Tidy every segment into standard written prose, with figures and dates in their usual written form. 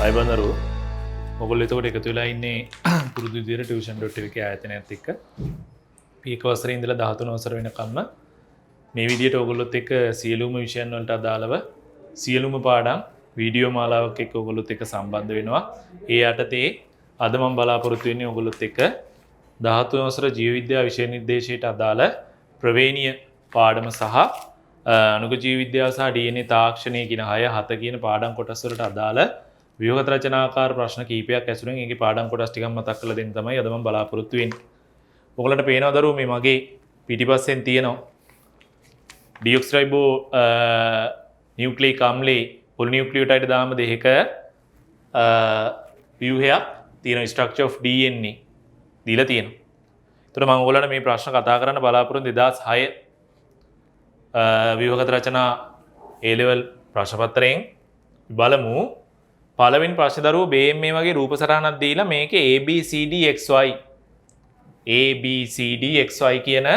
අයිබන්දරු ඔගොල්ලෝ එතකොට එකතු වෙලා ඉන්නේ පුරුදු විදියට tuition.tv එකේ ආයතනයත් එක්ක පීක වසරේ ඉඳලා 13 වසර වෙනකම්ම මේ විදියට ඔයගොල්ලොත් එක්ක සියලුම විෂයන් වලට අදාළව සියලුම පාඩම් වීඩියෝ මාලාවක් එක්ක ඔයගොල්ලොත් එක්ක සම්බන්ධ වෙනවා. ඒ යටතේ අද මම බලාපොරොත්තු වෙන්නේ ඔයගොල්ලොත් එක්ක 13 වසර ජීව විද්‍යාව විෂය නිර්දේශයට අදාළ ප්‍රවේණීය පාඩම සහ අනුක ජීව විද්‍යාව සහ DNA තාක්ෂණය කියන 6 කියන පාඩම් කොටස් වලට අදාළ ව්‍යුහගත රචනාකාර ප්‍රශ්න කීපයක් ඇසුරෙන් ඒකේ පාඩම් කොටස් ටිකක් මතක් කරලා දෙන්න තමයි අද මම බලාපොරොත්තු වෙන්නේ. ඔයගලන්ට පේනවද දරුවෝ මේ මගේ පිටිපස්සෙන් තියෙනවා ඩියොක්සිරයිබෝ නියුක්ලියික් අම්ලේ පොලිනියුක්ලියෝටයිඩ් දාම දෙකක ව්‍යුහයක් තියෙන ස්ට්‍රක්චර් ඔෆ් DNA දීලා තියෙනවා. ඒතර මම ඔයගලන්ට මේ ප්‍රශ්න කතා කරන්න බලාපොරොත්තු 2006 ව්‍යුහගත රචනා A level ප්‍රශ්න පත්‍රයෙන් බලමු. පළවෙනි ප්‍රශ්න දරුවෝ මේ වගේ රූප සටහනක් දීලා මේකේ ABCDXY කියන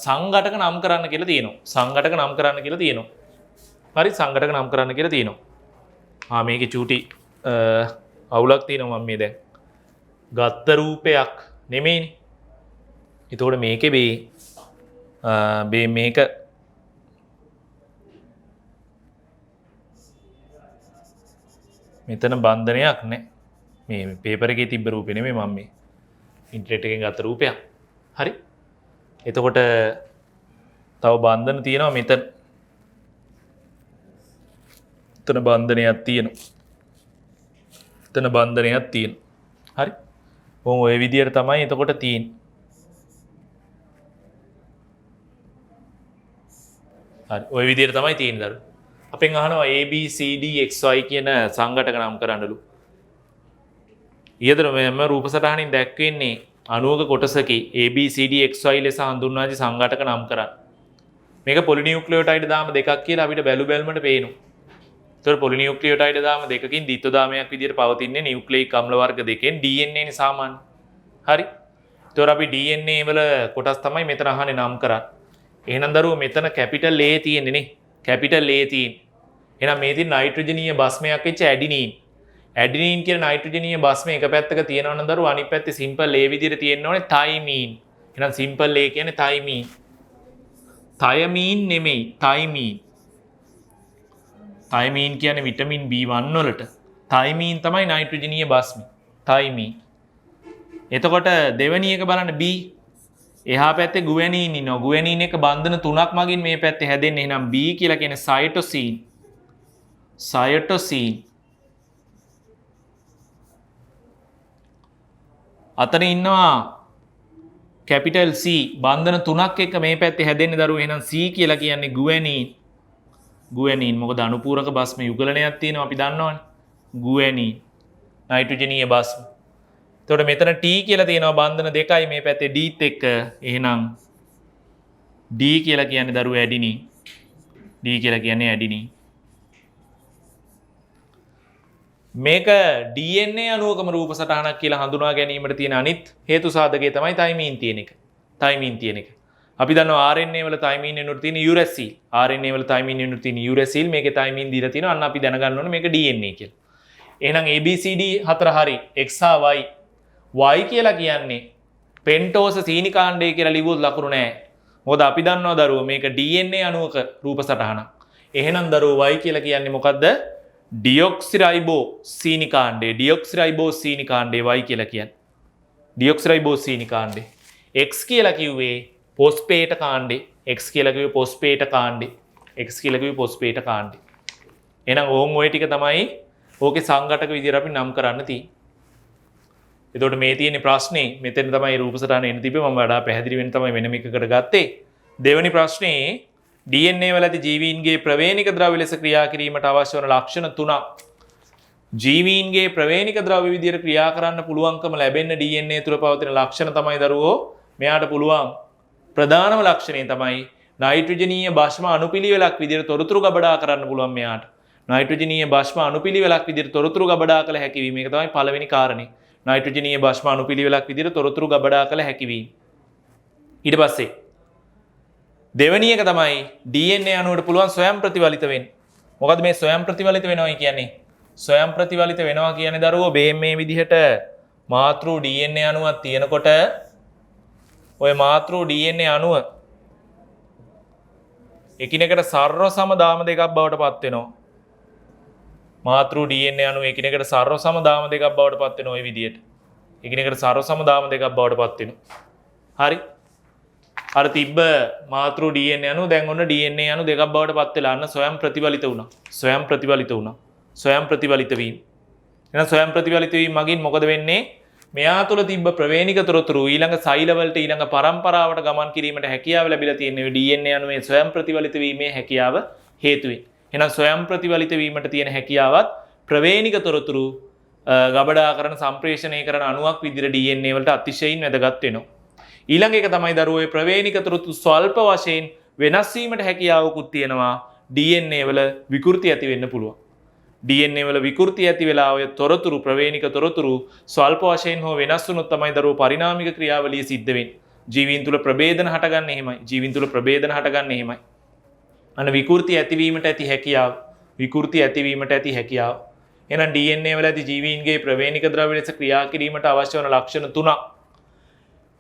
සංඝටක නම් කරන්න කියලා තියෙනවා. සංඝටක නම් කරන්න කියලා තියෙනවා. හරි සංඝටක නම් කරන්න කියලා තියෙනවා. මේකේ චූටි අවුලක් තියෙනවා මම මේ දැන් ගත්ත රූපයක් නෙමෙයිනේ. ඒතකොට මේකේ මේක මෙතන බන්ධනයක් නැහැ. මේ පේපර් එකේ තිබ්බ රූපේ නෙමෙයි මම මේ ඉන්ටර්නෙට් එකෙන් ගත්ත රූපයක්. හරි. එතකොට තව බන්ධන තියෙනවා මෙතන. එතන බන්ධනයක් තියෙනවා. එතන බන්ධනයක් තියෙනවා. හරි. ඔය විදියට තමයි එතකොට තියෙන්නේ. හරි. ඔය විදියට තමයි තියෙන්නේ දරුවෝ. අපෙන් අහනවා ABCDXY කියන සංඝටක නම් කරන්නලු. ඊයදර මෙම රූප සටහනින් දැක්වෙන්නේ අණුවක කොටසකේ ABCDXY ලෙස හඳුන්වා ඇති සංඝටක නම් කරන්න. මේක පොලිනියුක්ලියෝටයිඩ් දාම දෙකක් කියලා අපිට බැලු බැලමට පේනවා. ඒතර පොලිනියුක්ලියෝටයිඩ් දාම දෙකකින් ද්විත්ව දාමයක් විදියට පවතින්නේ නියුක්ලියික් අම්ල වර්ග දෙකෙන් DNA නේ සාමාන්‍ය. හරි. ඒතර අපි DNA වල කොටස් තමයි මෙතන අහන්නේ නම් කරන්න. එහෙනම් දරුවෝ මෙතන කැපිටල් A තියෙන්නේ නේ. කැපිටල් A තියෙන්නේ. එහෙනම් මේ තියෙන නයිට්‍රජනීය බස්මයක් වෙච්ච ඇඩිනීන්. ඇඩිනීන් කියන නයිට්‍රජනීය බස්ම එක පැත්තක තියෙනවා නම් දරුවෝ අනිත් පැත්තේ සිම්පල් A විදියට තියෙන්න ඕනේ තයිමීන්. එහෙනම් සිම්පල් A කියන්නේ තයිමීන්. තයමීන් නෙමෙයි තයිමීන්. තයිමීන් කියන්නේ විටමින් B1 වලට. තයිමීන් තමයි නයිට්‍රජනීය බස්ම. තයිමීන්. එතකොට දෙවෙනි එක බලන්න B. එහා පැත්තේ ගුවැනීන් ඉන්නවා. ගුවැනීන් එක බන්ධන තුනක් මගින් මේ පැත්තේ හැදෙන්නේ. එහෙනම් B කියලා කියන්නේ සයිටෝසීන්. සයිටෝසීන්. අතන ඉන්නවා කැපිටල් C. බන්ධන තුනක් එක්ක මේ පැත්තේ හැදෙන්නේ දරුවෝ. එහෙනම් C කියලා කියන්නේ ගුවැනීන්. ගුවැනීන් මොකද අනුපූරක බස්ම යුගලනයක් තියෙනවා අපි දන්නවනේ. ගුවැනීන්. නයිට්‍රජනීය බස්ම. එතකොට මෙතන T කියලා තියෙනවා බන්ධන දෙකයි මේ පැත්තේ Dත් එක්ක. එහෙනම් D කියලා කියන්නේ දරුවෝ ඇඩිනීන්. D කියලා කියන්නේ ඇඩිනීන්. මේක DNA අණුවකම රූප සටහනක් කියලා හඳුනා ගැනීමට තියෙන අනිත් හේතු සාධකය තමයි තයිමීන් තියෙන එක. තයිමීන් තියෙන එක. අපි දන්නවා RNA වල තයිමීන් එනුට තියෙන යුරැසිල්. RNA වල තයිමීන් එනුට තියෙන යුරැසිල් මේකේ තයිමීන් දීලා තියෙනවා. අන්න අපි දැනගන්න ඕනේ මේක DNA කියලා. එහෙනම් ABCD හතර හරි X හා Y. Y කියලා කියන්නේ පෙන්ටෝස සීනි කාණ්ඩය කියලා ලිව්වොත් ලකුණු නැහැ. මොකද අපි දන්නවා දරුවෝ මේක DNA අණුවක රූප සටහනක්. එහෙනම් දරුවෝ Y කියලා කියන්නේ මොකද්ද? ඩියොක්සිරයිබෝ සීනි කාණ්ඩය. ඩියොක්සිරයිබෝ සීනි කාණ්ඩය Y කියලා කියන්නේ. ඩියොක්සිරයිබෝ සීනි කාණ්ඩය. X කියලා කිව්වේ පොස්පේට කාණ්ඩය. X කියලා කිව්වේ පොස්පේට කාණ්ඩය. X කියලා කිව්වේ පොස්පේට කාණ්ඩය. එහෙනම් ඕන් ඔය ටික තමයි ඕකේ සංඝටක විදියට අපි නම් කරන්න තියෙන්නේ. එතකොට මේ තියෙන ප්‍රශ්නේ මෙතන තමයි රූප සටහන එන්න තිබ්බේ. මම වඩා පැහැදිලි වෙන්න තමයි වෙනම එකකට ගත්තේ. දෙවෙනි ප්‍රශ්නේ DNA වල ඇති ජීවීන්ගේ ප්‍රවේණික ද්‍රව්‍ය ලෙස ක්‍රියා කිරීමට අවශ්‍ය වන ලක්ෂණ තුනක්. ජීවීන්ගේ ප්‍රවේණික ද්‍රව්‍ය විදියට ක්‍රියා කරන්න පුළුවන්කම ලැබෙන්න DNA තුල පවතින ලක්ෂණ තමයි දරුවෝ මෙයාට පුළුවන්. ප්‍රධානම ලක්ෂණය තමයි නයිට්‍රජනීය භස්ම අණුපිළිවෙලක් විදියට තොරතුරු ගබඩා කරන්න පුළුවන් මෙයාට. නයිට්‍රජනීය භස්ම අණුපිළිවෙලක් විදියට තොරතුරු ගබඩා කළ හැකි වීම. මේක තමයි පළවෙනි කාරණේ. නයිට්‍රජනීය භස්ම අණුපිළිවෙලක් විදියට තොරතුරු ගබඩා කළ හැකි වීම. ඊට පස්සේ දෙවෙනි එක තමයි DNA අණුවට පුළුවන් ස්වයං ප්‍රතිවලිත වෙන්න. මොකද මේ ස්වයං ප්‍රතිවලිත වෙනවා කියන්නේ ස්වයං ප්‍රතිවලිත වෙනවා කියන්නේ දරුවෝ මේ විදිහට මාතෘ DNA අණුවක් තියෙනකොට ඔය මාතෘ DNA අණුව එකිනෙකට සර්ව සම දාම දෙකක් බවට පත් වෙනවා. මාතෘ DNA අණුව එකිනෙකට සර්ව සම දාම දෙකක් බවට පත් වෙනවා ඔය විදිහට. එකිනෙකට සර්ව සම දාම දෙකක් බවට පත් වෙනවා. හරි. අර තිබ්බ මාතෘ DNA අණුව දැන් ඔන්න DNA අණු දෙකක් බවට පත් වෙලා අන්න ස්වයං ප්‍රතිවලිත වුණා. ස්වයං ප්‍රතිවලිත වුණා. ස්වයං ප්‍රතිවලිත වීම. එහෙනම් ස්වයං ප්‍රතිවලිත වීම මගින් මොකද වෙන්නේ? මෙයා තුළ තිබ්බ ප්‍රවේණික තොරතුරු ඊළඟ සෛලවලට ඊළඟ පරම්පරාවට ගමන් කිරීමට හැකියාව ලැබිලා තියෙන DNA අණුවේ ස්වයං ප්‍රතිවලිත වීමේ හැකියාව හේතුවෙන්. එහෙනම් ස්වයං ප්‍රතිවලිත වීමට තියෙන හැකියාවත් ප්‍රවේණික තොරතුරු ගබඩා කරන සම්ප්‍රේෂණය කරන අණුවක් විදිහට DNA වලට අතිශයින් වැදගත් වෙනවා. ඊළඟ එක තමයි දරුවෝ ප්‍රවේණික තොරතුරු ස්වල්ප වශයෙන් වෙනස් වීමට හැකියාවකුත් තියෙනවා. DNA වල විකෘති ඇති වෙන්න පුළුවන්. DNA වල විකෘති ඇති වෙලා ඔය තොරතුරු ප්‍රවේණික තොරතුරු ස්වල්ප වශයෙන් හෝ වෙනස් වුණොත් තමයි දරුවෝ පරිණාමික ක්‍රියාවලිය සිද්ධ වෙන්නේ. ජීවීන් තුල ප්‍රභේදන හටගන්නේ එහෙමයි. ජීවීන් තුල ප්‍රභේදන හටගන්නේ එහෙමයි. අන්න විකෘති ඇතිවීමට ඇති හැකියාව. විකෘති ඇතිවීමට ඇති හැකියාව. එහෙනම් DNA වල ඇති ජීවීන්ගේ ප්‍රවේණික ද්‍රව්‍ය ලෙස ක්‍රියා කිරීමට අවශ්‍ය වන ලක්ෂණ තුනක්.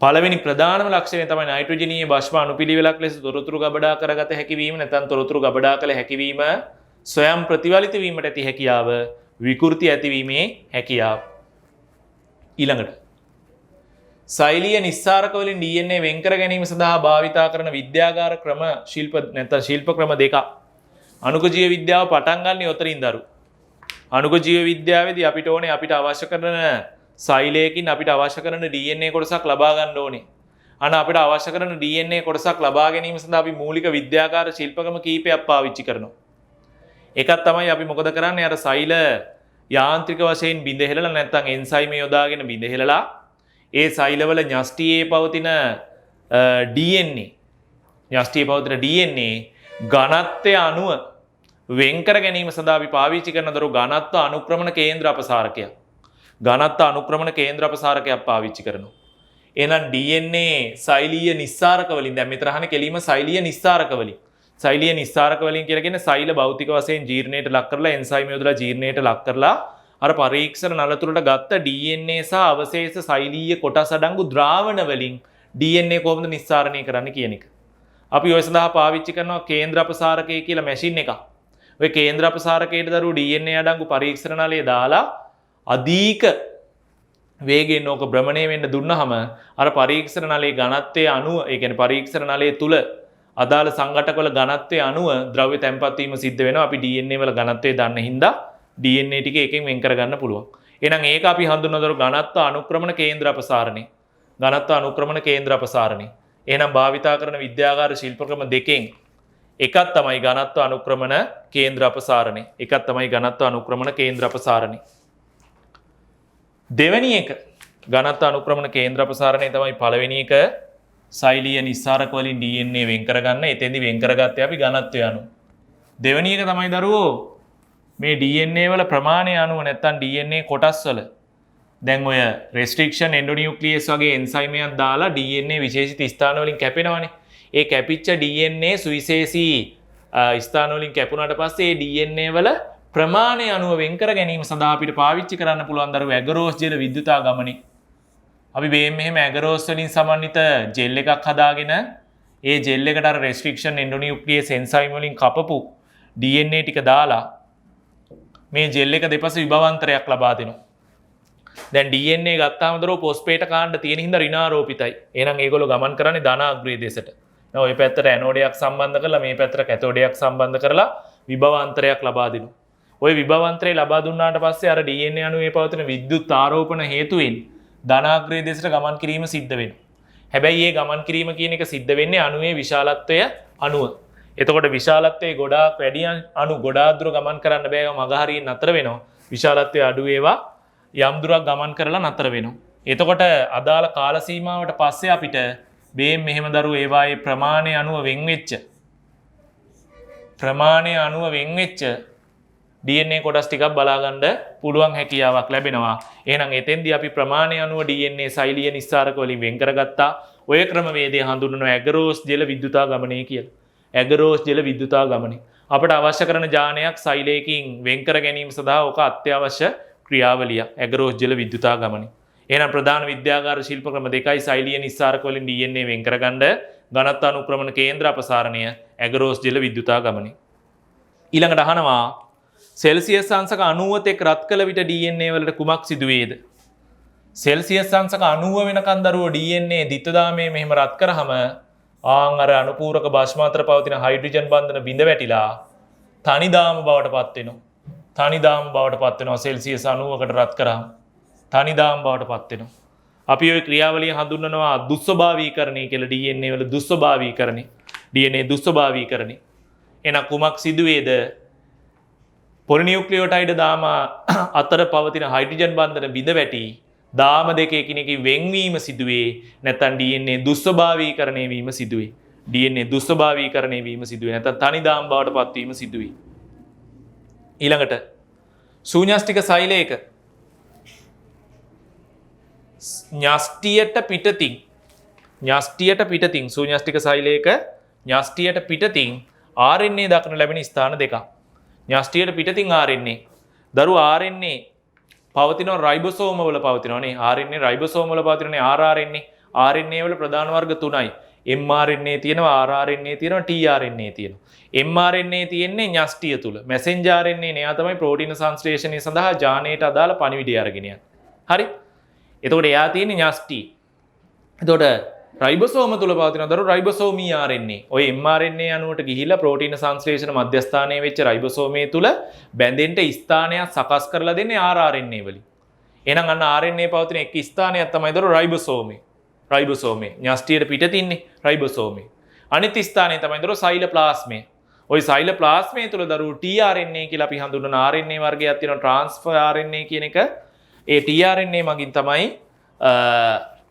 පළවෙනි ප්‍රධානම ලක්ෂණය තමයි නයිට්‍රෝජනීය බෂ්ප අණුපිළිවෙලක් ලෙස තොරතුරු ගබඩා කරගත හැකි වීම නැත්නම් තොරතුරු ගබඩා කළ හැකි වීම. ස්වයං ප්‍රතිවලිත වීමට ඇති හැකියාව, විකෘති ඇතිවීමේ හැකියාව. ඊළඟට සෛලීය නිස්සාරක වලින් DNA වෙන් කර ගැනීම සඳහා භාවිතා කරන විද්‍යාගාර ක්‍රම ශිල්ප ක්‍රම දෙකක්. අණුක ජීව විද්‍යාව පටන් ගන්න උතරින් දරු. අණුක ජීව විද්‍යාවේදී අපිට ඕනේ අපිට අවශ්‍ය කරන සෛලයකින් අපිට අවශ්‍ය කරන DNA කොටසක් ලබා ගන්න ඕනේ. අන්න අපිට අවශ්‍ය කරන DNA කොටසක් ලබා ගැනීම සඳහා අපි මූලික විද්‍යාගාර ශිල්පකම කීපයක් පාවිච්චි කරනවා. එකක් තමයි අපි මොකද කරන්නේ අර සෛල යාන්ත්‍රික වශයෙන් බිඳ හෙලලා නැත්නම් එන්සයිම යොදාගෙන බිඳ හෙලලා ඒ සෛලවල න්‍යෂ්ටියේ පවතින DNA න්‍යෂ්ටියේ පවතින DNA ඝනත්වය අණුව වෙන් කර ගැනීම සඳහා අපි පාවිච්චි කරන දරු ඝනත්ව අනුක්‍රමණ කේන්ද්‍ර අපසාරකයක්. ඝනත්ව අනුක්‍රමණ කේන්ද්‍ර අපසාරකයක් පාවිච්චි කරනවා. එහෙනම් DNA සෛලීය නිස්සාරක වලින් දැන් මෙතන අහන්නේ කෙලිම සෛලීය නිස්සාරක වලින්. සෛලීය නිස්සාරක වලින් කියලා කියන්නේ සෛල භෞතික වශයෙන් ජීර්ණයට ලක් කරලා එන්සයිම් යොදලා ජීර්ණයට ලක් කරලා අර පරීක්ෂණ නල තුලට ගත්ත DNA සහ අවශේෂ සෛලීය කොටස් අඩංගු ද්‍රාවණ වලින් DNA කොහොමද නිස්සාරණය කරන්නේ කියන එක. අපි ඔය සඳහා පාවිච්චි කරනවා කේන්ද්‍ර අපසාරකය කියලා මැෂින් එකක්. ඔය කේන්ද්‍ර අපසාරකයට දරුවෝ DNA අඩංගු පරීක්ෂණ නලය දාලා අධික වේගයෙන් ඕක භ්‍රමණය වෙන්න දුන්නහම අර පරීක්ෂණ නලයේ ඝනත්වයේ අණුව ඒ කියන්නේ පරීක්ෂණ නලයේ තුල අදාළ සංඝටකවල ඝනත්වයේ අණුව ද්‍රව්‍ය තැන්පත් වීම සිද්ධ වෙනවා. අපි DNA වල ඝනත්වය දන්න හින්දා DNA ටික එකෙන් වෙන් කරගන්න පුළුවන්. එහෙනම් ඒක අපි හඳුන්වනතර ඝනත්ව අනුක්‍රමණ කේන්ද්‍ර අපසාරණය. ඝනත්ව අනුක්‍රමණ කේන්ද්‍ර අපසාරණය. එහෙනම් භාවිතා කරන විද්‍යාගාර ශිල්ප ක්‍රම දෙකෙන් එකක් තමයි ඝනත්ව අනුක්‍රමණ කේන්ද්‍ර අපසාරණය. එකක් තමයි ඝනත්ව අනුක්‍රමණ කේන්ද්‍ර අපසාරණය. දෙවෙනි එක ඝනත්ව අනුක්‍රමණ කේන්ද්‍ර අපසාරණය තමයි පළවෙනි එක. සෛලීය නිස්සාරක වලින් DNA වෙන් කරගන්න. එතෙන්දි වෙන් කරගත්තේ අපි ඝනත්වය අණු. දෙවෙනි එක තමයි දරුවෝ මේ DNA වල ප්‍රමාණය අණුව නැත්තම් DNA කොටස් වල දැන් ඔය රෙස්ට්‍රික්ෂන් එන්ඩෝනියුක්ලියස් වගේ එන්සයිම් එකක් දාලා DNA විශේෂිත ස්ථාන වලින් කැපෙනවනේ. ඒ කැපිච්ච DNA සුවිශේෂී ස්ථාන වලින් කැපුණාට පස්සේ ඒ DNA වල ප්‍රමාණය අණුව වෙන් කර ගැනීම සඳහා අපිට පාවිච්චි කරන්න පුළුවන් දරුවෝ ඇගරෝස් ජෙල විද්‍යුතාගමනය. අපි මෙහෙම ඇගරෝස් වලින් සමන්විත ජෙල් එකක් හදාගෙන ඒ ජෙල් එකට අර රෙස්ට්‍රික්ෂන් එන්ඩෝනියුක්ලියස් එන්සයිම් වලින් කපපු DNA ටික දාලා මේ ජෙල් එක දෙපස විභවාන්තරයක් ලබා දෙනවා. දැන් DNA ගත්තාම දරෝ ෆොස්ෆේට කාණ්ඩ තියෙන හින්දා ඍණාරෝපිතයි. එහෙනම් ඒගොල්ලෝ ගමන් කරන්නේ ධනාග්‍රේ දෙසට. දැන් ওই පැත්තට ඇනෝඩයක් සම්බන්ධ කරලා මේ පැත්තට කැතෝඩයක් සම්බන්ධ කරලා විභවාන්තරයක් ලබා දෙනවා. ওই විභවාන්තරය ලබා දුන්නාට පස්සේ අර DNA අණුවේ පවතින විද්‍යුත් ආරෝපණ හේතුවෙන් ධනාග්‍රේ දෙසට ගමන් කිරීම සිද්ධ වෙනවා. හැබැයි මේ ගමන් කිරීම කියන එක සිද්ධ වෙන්නේ අණුවේ විශාලත්වය අනුව. එතකොට විශාලත්වයේ ගොඩාක් වැඩි අණු ගොඩාක් දුර ගමන් කරන්න බෑ. ඒවා මග හරියෙන් නතර වෙනවා. විශාලත්වය අඩු ඒවා යම් දුරක් ගමන් කරලා නතර වෙනවා. එතකොට අදාළ කාල සීමාවට පස්සේ අපිට මෙහෙම දරුවෝ ඒවායේ ප්‍රමාණය අණුව වෙන් වෙච්ච DNA කොටස් ටිකක් බලා ගන්න පුළුවන් හැකියාවක් ලැබෙනවා. එහෙනම් එතෙන්දී අපි ප්‍රමාණය අණුව DNA සෛලීය නිස්සාරක වලින් වෙන් කරගත්තා. ඔය ක්‍රමවේදය හඳුන්වනවා ඇගරෝස් ජෙල විද්‍යුතාගමනය කියලා. ඇගරෝස් ජෙල විද්‍යුතාගමනය. අපට අවශ්‍ය කරන ජානයක් සෛලයකින් වෙන් කර ගැනීම සඳහා ඕක අත්‍යවශ්‍ය ක්‍රියාවලිය ඇගරෝස් ජල විද්‍යුතාගමනය. එහෙනම් ප්‍රධාන විද්‍යාගාර ශිල්ප ක්‍රම දෙකයි සෛලීය නිස්සාරක වලින් DNA වෙන් කරගන්න ඝනත්ව අනුක්‍රමණ කේන්ද්‍ර අපසාරණය ඇගරෝස් ජල විද්‍යුතාගමනය. ඊළඟට අහනවා සෙල්සියස් අංශක 90 තෙක් රත් කළ විට DNA වලට කුමක් සිදුවේද? සෙල්සියස් අංශක 90 වෙනකන් දරුවෝ DNA ද්විතදාමයේ මෙහෙම රත් කරාම අර අනුපූරක භාෂ්මාන්තර පවතින හයිඩ්‍රජන් බන්ධන බිඳ වැටිලා තනිදාම බවට පත් වෙනවා. තනිදාම බවට පත් වෙනවා සෙල්සියස් 90කට රත් කරාම. තනිදාම බවට පත් වෙනවා. අපි ওই ක්‍රියාවලිය හඳුන්වනවා දුස්වභාවීකරණය කියලා. DNA වල දුස්වභාවීකරණය. DNA දුස්වභාවීකරණය. එහෙනම් කුමක් සිදුවේද? පොලිනියුක්ලියෝටයිඩ් දාම අතර පවතින හයිඩ්‍රජන් බන්ධන බිඳ වැටි දාම දෙක එකිනෙකින් වෙන්වීම සිදුවේ. නැත්නම් DNA දුස්වභාවීකරණය වීම සිදුවේ. DNA දුස්වභාවීකරණය වීම සිදුවේ. නැත්නම් තනිදාම බවට පත්වීම සිදුවේ. ඊළඟට ශූන්‍යෂ්ටික සෛලයක න්‍යෂ්ටියට පිටතින් ශූන්‍යෂ්ටික සෛලයක න්‍යෂ්ටියට පිටතින් RNA දක්න ලැබෙන ස්ථාන දෙකක්. න්‍යෂ්ටියට පිටතින් RNA. දරු RNA පවතින රයිබෝසෝම වල පවතිනවානේ. RNA රයිබෝසෝම වල පවතිනනේ rRNA. RNA වල ප්‍රධාන වර්ග තුනයි. mRNA තියෙනවා, rRNA තියෙනවා, tRNA තියෙනවා. mRNA තියෙන්නේ න්‍යෂ්ටිය තුල. messenger RNA නෙයා තමයි ප්‍රෝටීන සංශ්ලේෂණය සඳහා ජානයට අදාළ පණිවිඩය අරගෙන යන්නේ. හරි? එතකොට එයා තියෙන්නේ න්‍යෂ්ටි. එතකොට රයිබෝසෝම තුල පවතින දරු රයිබෝසෝමී RNA. ඔය mRNA අණුවට ගිහිල්ලා ප්‍රෝටීන සංශ්ලේෂණ මධ්‍යස්ථානයේ වෙච්ච රයිබෝසෝමයේ තුල බැඳෙන්න ස්ථානයක් සකස් කරලා දෙන්නේ rRNA වලින්. එහෙනම් අන්න RNA පවතින එක් ස්ථානයක් තමයි දරු රයිබෝසෝමේ. න්‍යෂ්ටියට පිටතින්නේ රයිබෝසෝමේ. අනිත් ස්ථානය තමයි දරු සයිලෝප්ලාස්මේ. ওই සයිලෝප්ලාස්මේ තුල දරු tRNA කියලා අපි හඳුන්වන RNA වර්ගයක් තියෙනවා, ට්‍රාන්ස්ෆර් RNA කියන එක. ඒ tRNA මගින් තමයි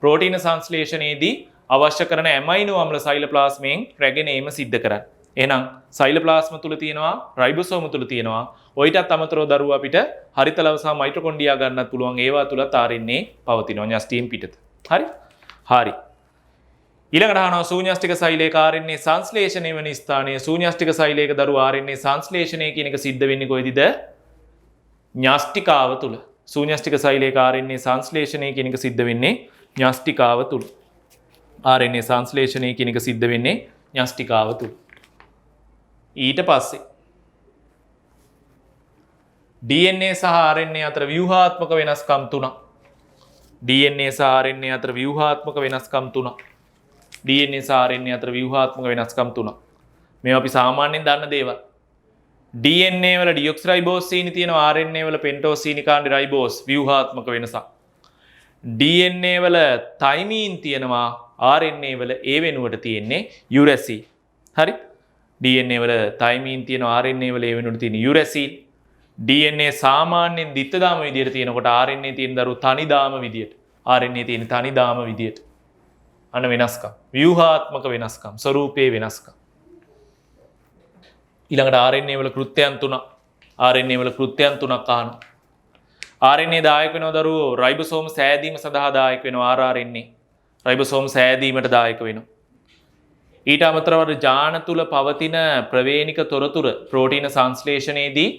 ප්‍රෝටීන සංශ්ලේෂණයේදී අවශ්‍ය කරන ඇමයිනෝ අම්ල සයිලෝප්ලාස්මයෙන් රැගෙන ඒම සිද්ධ කරන්නේ. එහෙනම් සයිලෝප්ලාස්ම තුල තියෙනවා, රයිබෝසෝම තුල තියෙනවා. ඔයිටත් අමතරව දරුවා අපිට හරිත ලව සහ මයිටොකොන්ඩ්‍රියා ගන්නත් පුළුවන්. ඒවා තුලත් RNA පවතිනවා න්‍යෂ්ටියෙන් පිටත. හරි? හරි. ඊළඟට අහනවා ශූන්‍යෂ්ටික සෛලයක RNA සංශ්ලේෂණය වෙන ස්ථානයේ ශූන්‍යෂ්ටික සෛලයක දරුවා RNA සංශ්ලේෂණය කියන එක සිද්ධ වෙන්නේ කොයිදද? න්‍යෂ්ටිකාව තුල. ශූන්‍යෂ්ටික සෛලයක RNA සංශ්ලේෂණය කියන එක සිද්ධ වෙන්නේ න්‍යෂ්ටිකාව තුල. RNA සංශ්ලේෂණය කියන එක සිද්ධ වෙන්නේ න්‍යෂ්ටිකාව තුල. ඊට පස්සේ DNA සහ RNA අතර ව්‍යුහාත්මක වෙනස්කම් තුනක්. DNA සහ RNA අතර ව්‍යුහාත්මක වෙනස්කම් තුනක්. DNA සහ RNA අතර ව්‍යුහාත්මක වෙනස්කම් තුනක්. මේවා අපි සාමාන්‍යයෙන් දන්න දේවල්. DNA වල ඩියොක්සිරයිබෝස් සීනි තියෙනවා, RNA වල පෙන්ටෝස් සීනිකාණ්ඩ රයිබෝස් ව්‍යුහාත්මක වෙනසක්. DNA වල තයිමීන් තියෙනවා, RNA වල ඒ වෙනුවට තියෙන්නේ යුරැසිල්. හරි? DNA වල තයිමීන් තියෙනවා, RNA වල ඒ වෙනුවට තියෙන්නේ යුරැසිල්. DNA සාමාන්‍යයෙන් ද්විතදාම විදියට තියෙනකොට RNA තියෙන දරු තනිදාම විදියට. RNA තියෙන තනිදාම විදියට. අන්න වෙනස්කම්. ව්‍යුහාත්මක වෙනස්කම්, ස්වරූපයේ වෙනස්කම්. ඊළඟට RNA වල කෘත්‍යයන් තුනක්. RNA වල කෘත්‍යයන් තුනක් අහනවා. RNA දායක වෙනවා දරුවෝ රයිබෝසෝම සෑදීම සඳහා දායක වෙනවා rRNA. රයිබෝසෝම සෑදීමට දායක වෙනවා. ඊට අමතරව ජාන තුල පවතින ප්‍රවේණික තොරතුර ප්‍රෝටීන සංශ්ලේෂණයේදී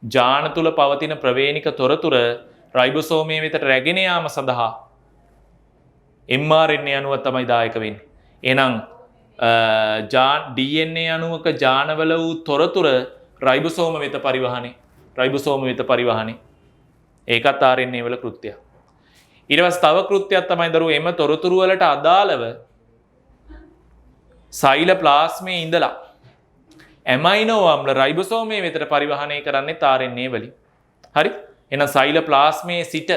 ජාන තුල පවතින ප්‍රවේණික තොරතුර රයිබෝසෝමයේ වෙතට රැගෙන යාම සඳහා mRNA අණුව තමයි දායක වෙන්නේ. එහෙනම් DNA අණුවක ජානවල වූ තොරතුර රයිබෝසෝම වෙත පරිවහණය. ඒකත් RNA වල කෘත්‍යයක්. ඊට පස්සේ තව කෘත්‍යයක් තමයි දරුවෝ එම තොරතුරු වලට අදාළව සයිලෝප්ලාස්මයේ ඉඳලා ඇමයිනෝ අම්ල රයිබෝසෝමයේ වෙතට පරිවහණය කරන්නේ RNA වලින්. හරි? එහෙනම් සයිලෝප්ලාස්මයේ සිට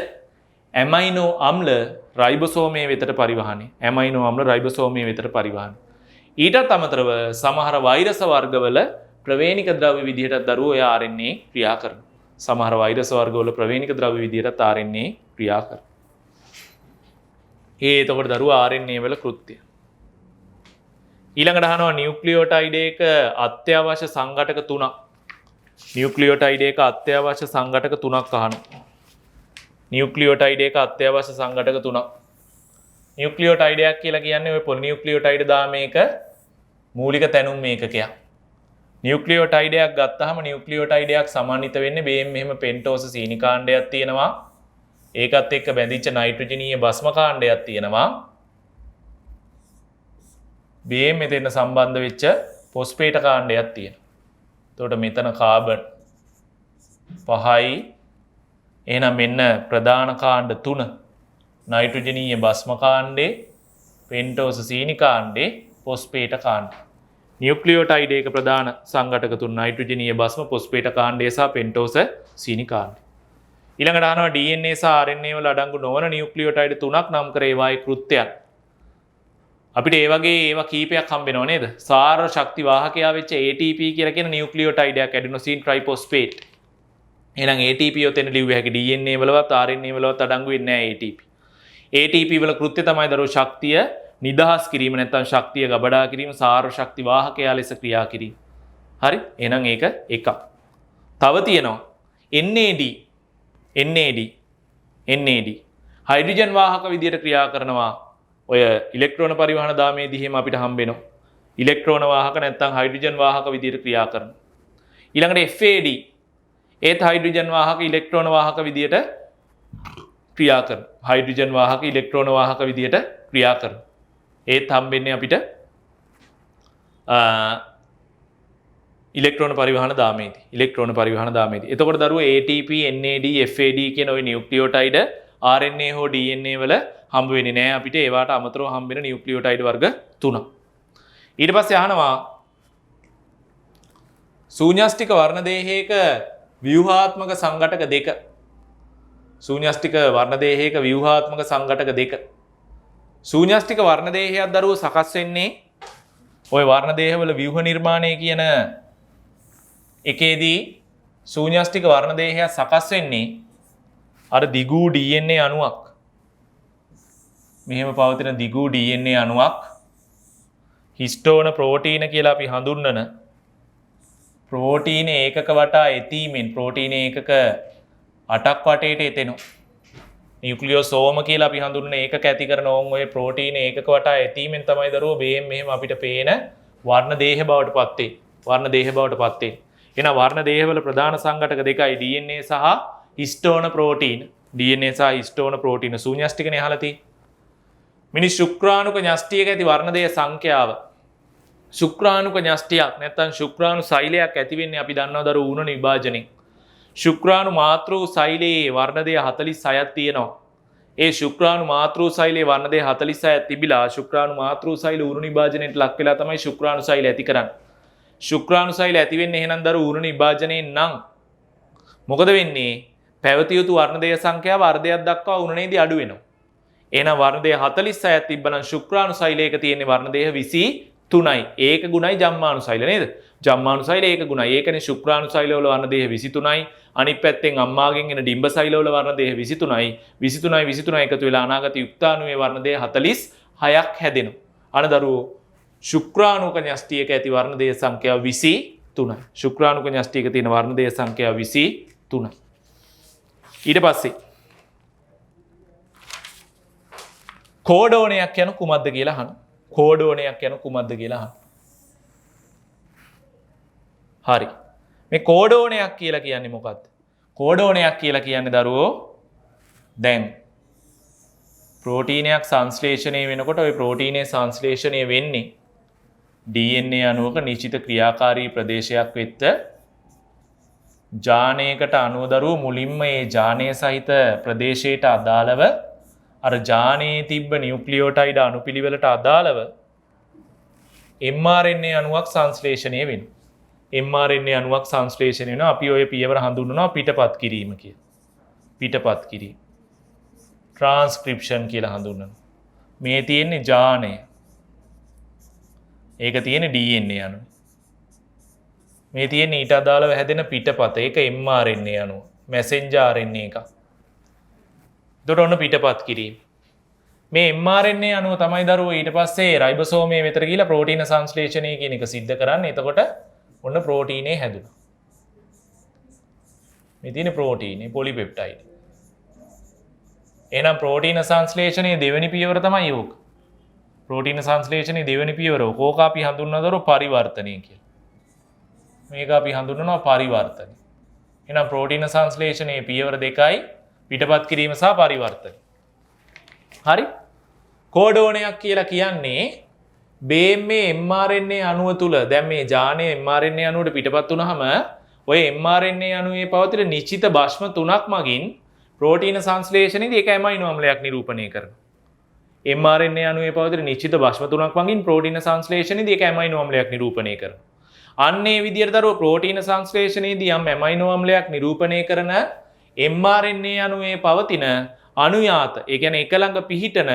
ඇමයිනෝ අම්ල රයිබෝසෝමයේ වෙතට පරිවහණය. ඇමයිනෝ අම්ල රයිබෝසෝමයේ වෙතට පරිවහණය. ඊටත් අමතරව සමහර වෛරස වර්ගවල ප්‍රවේණික ද්‍රව්‍ය විදිහට දරුවෝ ඒ RNA ක්‍රියා කරනවා. සමහර වෛරස වර්ගවල ප්‍රවේණික ද්‍රව්‍ය විදිහට RNA ක්‍රියා කරනවා. එතකොට දරුවා RNA වල කෘත්‍ය. ඊළඟට අහනවා නියුක්ලියෝටයිඩ් එක අත්‍යවශ්‍ය සංඝටක තුනක්. නියුක්ලියෝටයිඩ් එක අත්‍යවශ්‍ය සංඝටක තුනක් අහනවා. නියුක්ලියෝටයිඩ් එක අත්‍යවශ්‍ය සංඝටක තුනක්. නියුක්ලියෝටයිඩ් එකක් කියලා කියන්නේ ඔය පොලිනියුක්ලියෝටයිඩ් දාමයක මූලික තැනුම් ඒකකයක්. නියුක්ලියෝටයිඩයක් ගත්තාම නියුක්ලියෝටයිඩයක් සමන්විත වෙන්නේ බේම් මෙහෙම පෙන්ටෝස සීනි කාණ්ඩයක් තියෙනවා. ඒකත් එක්ක බැඳිච්ච නයිට්‍රජනීය භස්ම කාණ්ඩයක් තියෙනවා. බේම් මෙතන සම්බන්ධ වෙච්ච ෆොස්ෆේට කාණ්ඩයක් තියෙනවා. එතකොට මෙතන කාබන් 5යි. එහෙනම් මෙන්න ප්‍රධාන කාණ්ඩ 3. නයිට්‍රජනීය භස්ම කාණ්ඩේ, පෙන්ටෝස සීනි කාණ්ඩේ, ෆොස්ෆේට කාණ්ඩේ. නියුක්ලියෝටයිඩ් එක ප්‍රධාන සංඝටක තුන නයිට්‍රජනීය භස්ම, ෆොස්ෆේට කාණ්ඩය සහ පෙන්ටෝස සීනි කාණ්ඩය. ඊළඟට අහනවා DNA සහ RNA වල අඩංගු නොවන නියුක්ලියෝටයිඩ් තුනක් නම් කර ඒවායේ කෘත්‍යයන්. අපිට ඒ වගේ ඒවා කීපයක් හම්බෙනව නේද? සාර ශක්ති වාහකයා වෙච්ච ATP කියලා කියන නියුක්ලියෝටයිඩයක් ඇඩිනොසින් ට්‍රයිෆොස්ෆේට්. එහෙනම් ATP ඔතෙන් ලිව්වේ හැකි DNA වලවත් RNA වලවත් අඩංගු වෙන්නේ නැහැ ATP. ATP වල කෘත්‍ය තමයි දරුවෝ ශක්තිය නිදහස් කිරීම නැත්නම් ශක්තිය ගබඩා කිරීම, සාර ශක්ති වාහකයා ලෙස ක්‍රියා කිරීම. හරි? එහෙනම් ඒක එකක්. තව තියෙනවා NAD. හයිඩ්‍රජන් වාහක විදියට ක්‍රියා කරනවා. ඔය ඉලෙක්ට්‍රෝන පරිවහන දාමේදී එහෙම අපිට හම්බෙනවා. ඉලෙක්ට්‍රෝන වාහක නැත්නම් හයිඩ්‍රජන් වාහක විදියට ක්‍රියා කරනවා. ඊළඟට FAD ඒත් හයිඩ්‍රජන් වාහක ඉලෙක්ට්‍රෝන වාහක විදියට ක්‍රියා කරනවා. හයිඩ්‍රජන් වාහක ඉලෙක්ට්‍රෝන වාහක විදියට ක්‍රියා කරනවා. ඒත් හම්බෙන්නේ අපිට ඉලෙක්ට්‍රෝන පරිවහන දාමේදී. එතකොට දරුවෝ ATP, NAD, FAD කියන ওই නියුක්ලියෝටයිඩ RNA හෝ DNA වල හම්බ වෙන්නේ නැහැ. අපිට ඒවට අමතරව හම්බ වෙන නියුක්ලියෝටයිඩ වර්ග 3. ඊට පස්සේ අහනවා ශූන්‍යෂ්ටික වර්ණ දේහයක ව්‍යුහාත්මක සංඝටක දෙක. ශූන්‍යෂ්ටික වර්ණ දේහයක ව්‍යුහාත්මක සංඝටක දෙක. ශූන්‍යෂ්ටික වර්ණ දේහයක් දරුවෝ සකස් වෙන්නේ ওই වර්ණ දේහවල ව්‍යුහ නිර්මාණය කියන එකේදී ශූන්‍යෂ්ටික වර්ණ දේහයක් සකස් වෙන්නේ අර දිගු DNA අණුවක්. මෙහෙම පවතින දිගු DNA අණුවක් හිස්ටෝන ප්‍රෝටීන කියලා අපි හඳුන්වන ප්‍රෝටීන ඒකක වටා එතීමෙන් ප්‍රෝටීන ඒකක 8ක් වටේට එතෙනවා. නියුක්ලියෝසෝම කියලා අපි හඳුන්වන ඒකක ඇති කරන ඕන් ඔය ප්‍රෝටීන ඒකක වටා එතීමෙන් තමයි දරුවෝ බේම් මෙහෙම අපිට පේන වර්ණ දේහ බවට පත් වෙන්නේ. එහෙනම් වර්ණ දේහවල ප්‍රධාන සංඝටක දෙකයි DNA සහ හිස්ටෝන ප්‍රෝටීන. DNA සහ හිස්ටෝන ප්‍රෝටීන ශූන්‍යෂ්ටිකනේ අහලා තියෙන්නේ. මිනිස් ශුක්‍රාණුක න්‍යෂ්ටියක ඇති වර්ණ දේහ සංඛ්‍යාව. ශුක්‍රාණුක න්‍යෂ්ටියක් නැත්නම් ශුක්‍රාණු සෛලයක් ඇති වෙන්නේ අපි දන්නවා දරුවෝ ඌණ විභාජනෙන්. ශුක්‍රාණු මාතෘ සෛලයේ වර්ණ දේහ 46ක් තියෙනවා. ඒ ශුක්‍රාණු මාතෘ සෛලයේ වර්ණ දේහ 46ක් තිබිලා ශුක්‍රාණු මාතෘ සෛල ඌණ විභාජනයට ලක් වෙලා තමයි ශුක්‍රාණු සෛල ඇති කරන්නේ. ශුක්‍රාණු සෛල ඇති වෙන්නේ එහෙනම් දරුවෝ ඌණ විභාජනයෙන් නම් මොකද වෙන්නේ? පැවතිය යුතු වර්ණ දේහ සංඛ්‍යාව අර්ධයක් දක්වා ඌණේදී අඩු වෙනවා. එහෙනම් වර්ණ දේහ 46ක් තිබ්බනම් ශුක්‍රාණු සෛලයක තියෙන වර්ණ දේහ 23යි. ඒක ගුණයි ජම්මාණු සෛල නේද? ජම්මාණු සෛල ඒක ගුණයි. ඒකනේ ශුක්‍රාණු සෛල වල වර්ණ දේහ 23යි. අනිත් පැත්තෙන් අම්මාගෙන් එන ඩිම්බ සෛල වල වර්ණ දේහ 23යි. 23 එකතු වෙලා අනාගත යුක්තාණුවේ වර්ණ දේහ 46ක් හැදෙනවා. අනදරුවෝ ශුක්‍රාණුක න්‍යෂ්ටියක ඇති වර්ණ දේහ සංඛ්‍යාව 23යි. ශුක්‍රාණුක න්‍යෂ්ටියක තියෙන වර්ණ දේහ සංඛ්‍යාව 23යි. ඊට පස්සේ කෝඩෝනයක් යන කුමක්ද කියලා අහනවා. හරි. මේ කෝඩෝනයක් කියලා කියන්නේ මොකක්ද? කෝඩෝනයක් කියලා කියන්නේ දරුවෝ දැන් ප්‍රෝටීනයක් සංශ්ලේෂණය වෙනකොට ওই ප්‍රෝටීනයේ සංශ්ලේෂණය වෙන්නේ DNA අණුවක නිශ්චිත ක්‍රියාකාරී ප්‍රදේශයක් වෙත්ත ජානයකට අණුව දරුවෝ මුලින්ම මේ ජානය සහිත ප්‍රදේශයට අදාළව අර ජානයේ තිබ්බ නියුක්ලියෝටයිඩ අණුපිළිවෙලට අදාළව mRNA අණුවක් සංශ්ලේෂණය වෙනවා. mRNA අණුවක් සංශ්ලේෂණය වෙනවා. අපි ඔය පියවර හඳුන්වනවා පිටපත් කිරීම කියලා. පිටපත් කිරීම. ට්‍රාන්ස්ක්‍රිප්ෂන් කියලා හඳුන්වනවා. මේ තියෙන්නේ ජානය. ඒක තියෙන්නේ DNA අණුව. මේ තියෙන්නේ ඊට අදාළව හැදෙන පිටපත. ඒක mRNA අණුව. messenger RNA එකක්. එතකොට ඔන්න පිටපත් කිරීම. මේ mRNA අණුව තමයි දරුවෝ ඊට පස්සේ රයිබෝසෝමයේ වෙතට ගිහිලා ප්‍රෝටීන සංශ්ලේෂණය කියන එක සිද්ධ කරන්නේ. එතකොට ඔන්න ප්‍රෝටීනේ හැදුණා. මේ තියෙන ප්‍රෝටීනේ පොලිපෙප්ටයිඩ්. එහෙනම් ප්‍රෝටීන සංශ්ලේෂණයේ දෙවෙනි පියවර තමයි ඕක. ප්‍රෝටීන සංශ්ලේෂණයේ දෙවෙනි පියවර ඕක අපි හඳුන්වනවා දරුවෝ පරිවර්තනය කියලා. මේක අපි හඳුන්වනවා පරිවර්තන. එහෙනම් ප්‍රෝටීන සංශ්ලේෂණයේ පියවර දෙකයි පිටපත් කිරීම සහ පරිවර්තන. හරි? කෝඩෝනයක් කියලා කියන්නේ මේ mRNA අණුව තුල දැන් මේ ජානයේ mRNA අණුවට පිටපත් වුනහම ඔය mRNA අණුවේ පවතින නිශ්චිත භස්ම තුනක් මගින් ප්‍රෝටීන සංශ්ලේෂණයේදී එක ඇමයිනෝ අම්ලයක් නිරූපණය කරනවා. mRNA අණුවේ පවතින නිශ්චිත භස්ම තුනක් මගින් ප්‍රෝටීන සංශ්ලේෂණයේදී එක ඇමයිනෝ අම්ලයක් නිරූපණය කරනවා. අන්න ඒ විදිහට දරුවෝ ප්‍රෝටීන සංශ්ලේෂණයේදී යම් ඇමයිනෝ අම්ලයක් නිරූපණය කරන mRNA අණුවේ පවතින අනුයාත, ඒ කියන්නේ එක ළඟ පිහිටන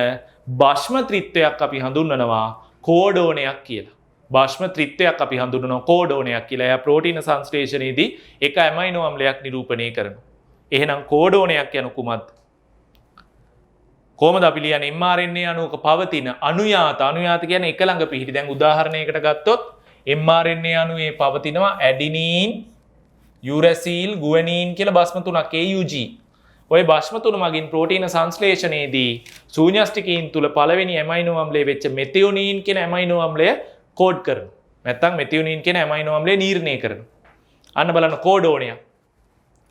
භස්ම ත්‍රිත්වයක් අපි හඳුන්වනවා කෝඩෝනයක් කියලා. භස්ම ත්‍රිත්වයක් අපි හඳුන්වනවා කෝඩෝනයක් කියලා. එයා ප්‍රෝටීන සංශ්ලේෂණයේදී එක ඇමයිනෝ අම්ලයක් නිරූපණය කරනවා. එහෙනම් කෝඩෝනයක් යනු කුමක්ද? කොහොමද අපි ලියන්නේ mRNA අණුවක පවතින අනුයාත. අනුයාත කියන්නේ එක ළඟ පිහිටි. දැන් උදාහරණයකට ගත්තොත් mRNA අණුවේ පවතිනවා ඇඩිනීන්, යුරැසිල්, ගුවනින් කියලා භස්ම තුනක් AUG. ඔය භස්ම තුන මගින් ප්‍රෝටීන සංශ්ලේෂණයේදී ශූන්‍යෂ්ටිකීන් තුල පළවෙනි ඇමයිනෝ අම්ලය වෙච්ච මෙතියොනීන් කියන ඇමයිනෝ අම්ලය කෝඩ් කරනවා. නැත්නම් මෙතියොනීන් කියන ඇමයිනෝ අම්ලය නිර්ණය කරනවා. අන්න බලන්න කෝඩෝනයක්.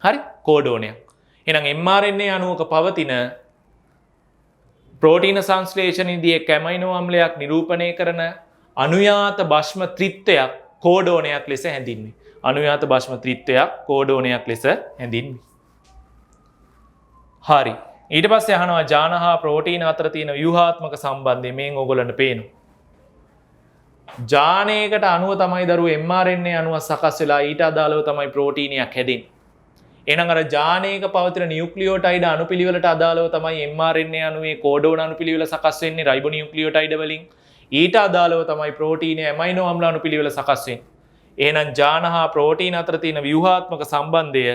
හරි? කෝඩෝනයක්. එහෙනම් mRNA අණුවක පවතින ප්‍රෝටීන සංශ්ලේෂණයේදී එක් ඇමයිනෝ අම්ලයක් නිරූපණය කරන අනුයාත භස්ම ත්‍රිත්වයක් කෝඩෝනයක් ලෙස හැඳින්වේ. අනුයාත භස්ම ත්‍රිත්වයක් කෝඩෝනයක් ලෙස හැඳින්වේ. හරි. ඊට පස්සේ අහනවා ජාන හා ප්‍රෝටීන අතර තියෙන ව්‍යුහාත්මක සම්බන්ධය මේන් ඕගොල්ලන්ට පේනවා. ජානයකට අණුව තමයි දරුවෝ mRNA අණුව සකස් වෙලා ඊට අදාළව තමයි ප්‍රෝටීනයක් හැදෙන්නේ. එහෙනම් අර ජානයක පවතින නියුක්ලියෝටයිඩ අණුපිළිවෙලට අදාළව තමයි mRNA අණුවේ කෝඩෝන අණුපිළිවෙල සකස් වෙන්නේ රයිබෝනියුක්ලියෝටයිඩ වලින්. ඊට අදාළව තමයි ප්‍රෝටීනයේ ඇමයිනෝ අම්ල අණුපිළිවෙල සකස් වෙන්නේ. එහෙනම් ජාන හා ප්‍රෝටීන අතර තියෙන ව්‍යුහාත්මක සම්බන්ධය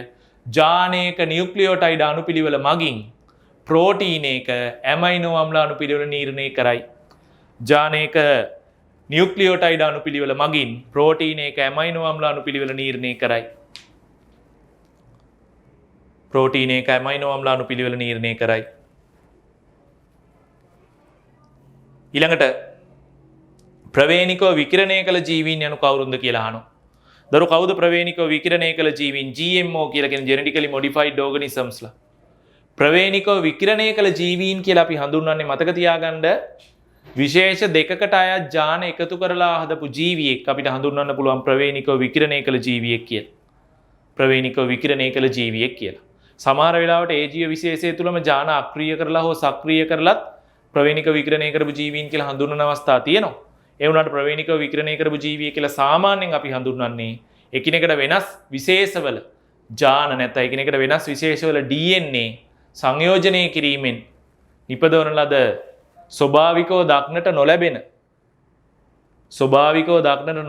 ජානයක නියුක්ලියෝටයිඩ අණුපිළිවෙල මගින් ප්‍රෝටීනයක ඇමයිනෝ අම්ල අණුපිළිවෙල නිර්ණය කරයි. ජානයක නියුක්ලියෝටයිඩ අණුපිළිවෙල මගින් ප්‍රෝටීනයක ඇමයිනෝ අම්ල අණුපිළිවෙල නිර්ණය කරයි. ප්‍රෝටීනයක ඇමයිනෝ අම්ල අණුපිළිවෙල නිර්ණය කරයි. ඊළඟට ප්‍රවේණිකව විකිරණය කළ ජීවීන් යනු කවුරුන්ද කියලා අහනවා. දරු කවුද ප්‍රවේණිකව විකිරණය කළ ජීවීන්? GMO කියලා කියන genetically modified organisms ලා. ප්‍රවේණිකව විකිරණය කළ ජීවීන් කියලා අපි හඳුන්වන්නේ මතක තියාගන්න විශේෂ දෙකකට අයත් ජාන එකතු කරලා හදපු ජීවියෙක් අපිට හඳුන්වන්න පුළුවන් ප්‍රවේණිකව විකිරණය කළ ජීවියෙක් කියලා. ප්‍රවේණිකව විකිරණය කළ ජීවියෙක් කියලා. සමහර වෙලාවට ඒ ජීව විශේෂය තුලම ජාන අක්‍රිය කරලා හෝ සක්‍රිය කරලත් ප්‍රවේණික විකිරණය කරපු ජීවීන් කියලා හඳුන්වන අවස්ථා තියෙනවා. ඒ වුණාට ප්‍රවේණිකව විකිරණය කරපු ජීවිය කියලා සාමාන්‍යයෙන් අපි හඳුන්වන්නේ එකිනෙකට වෙනස් විශේෂවල ජාන නැත්නම් එකිනෙකට වෙනස් විශේෂවල DNA සංයෝජනය කිරීමෙන් නිපදවන ලද ස්වභාවිකව දක්නට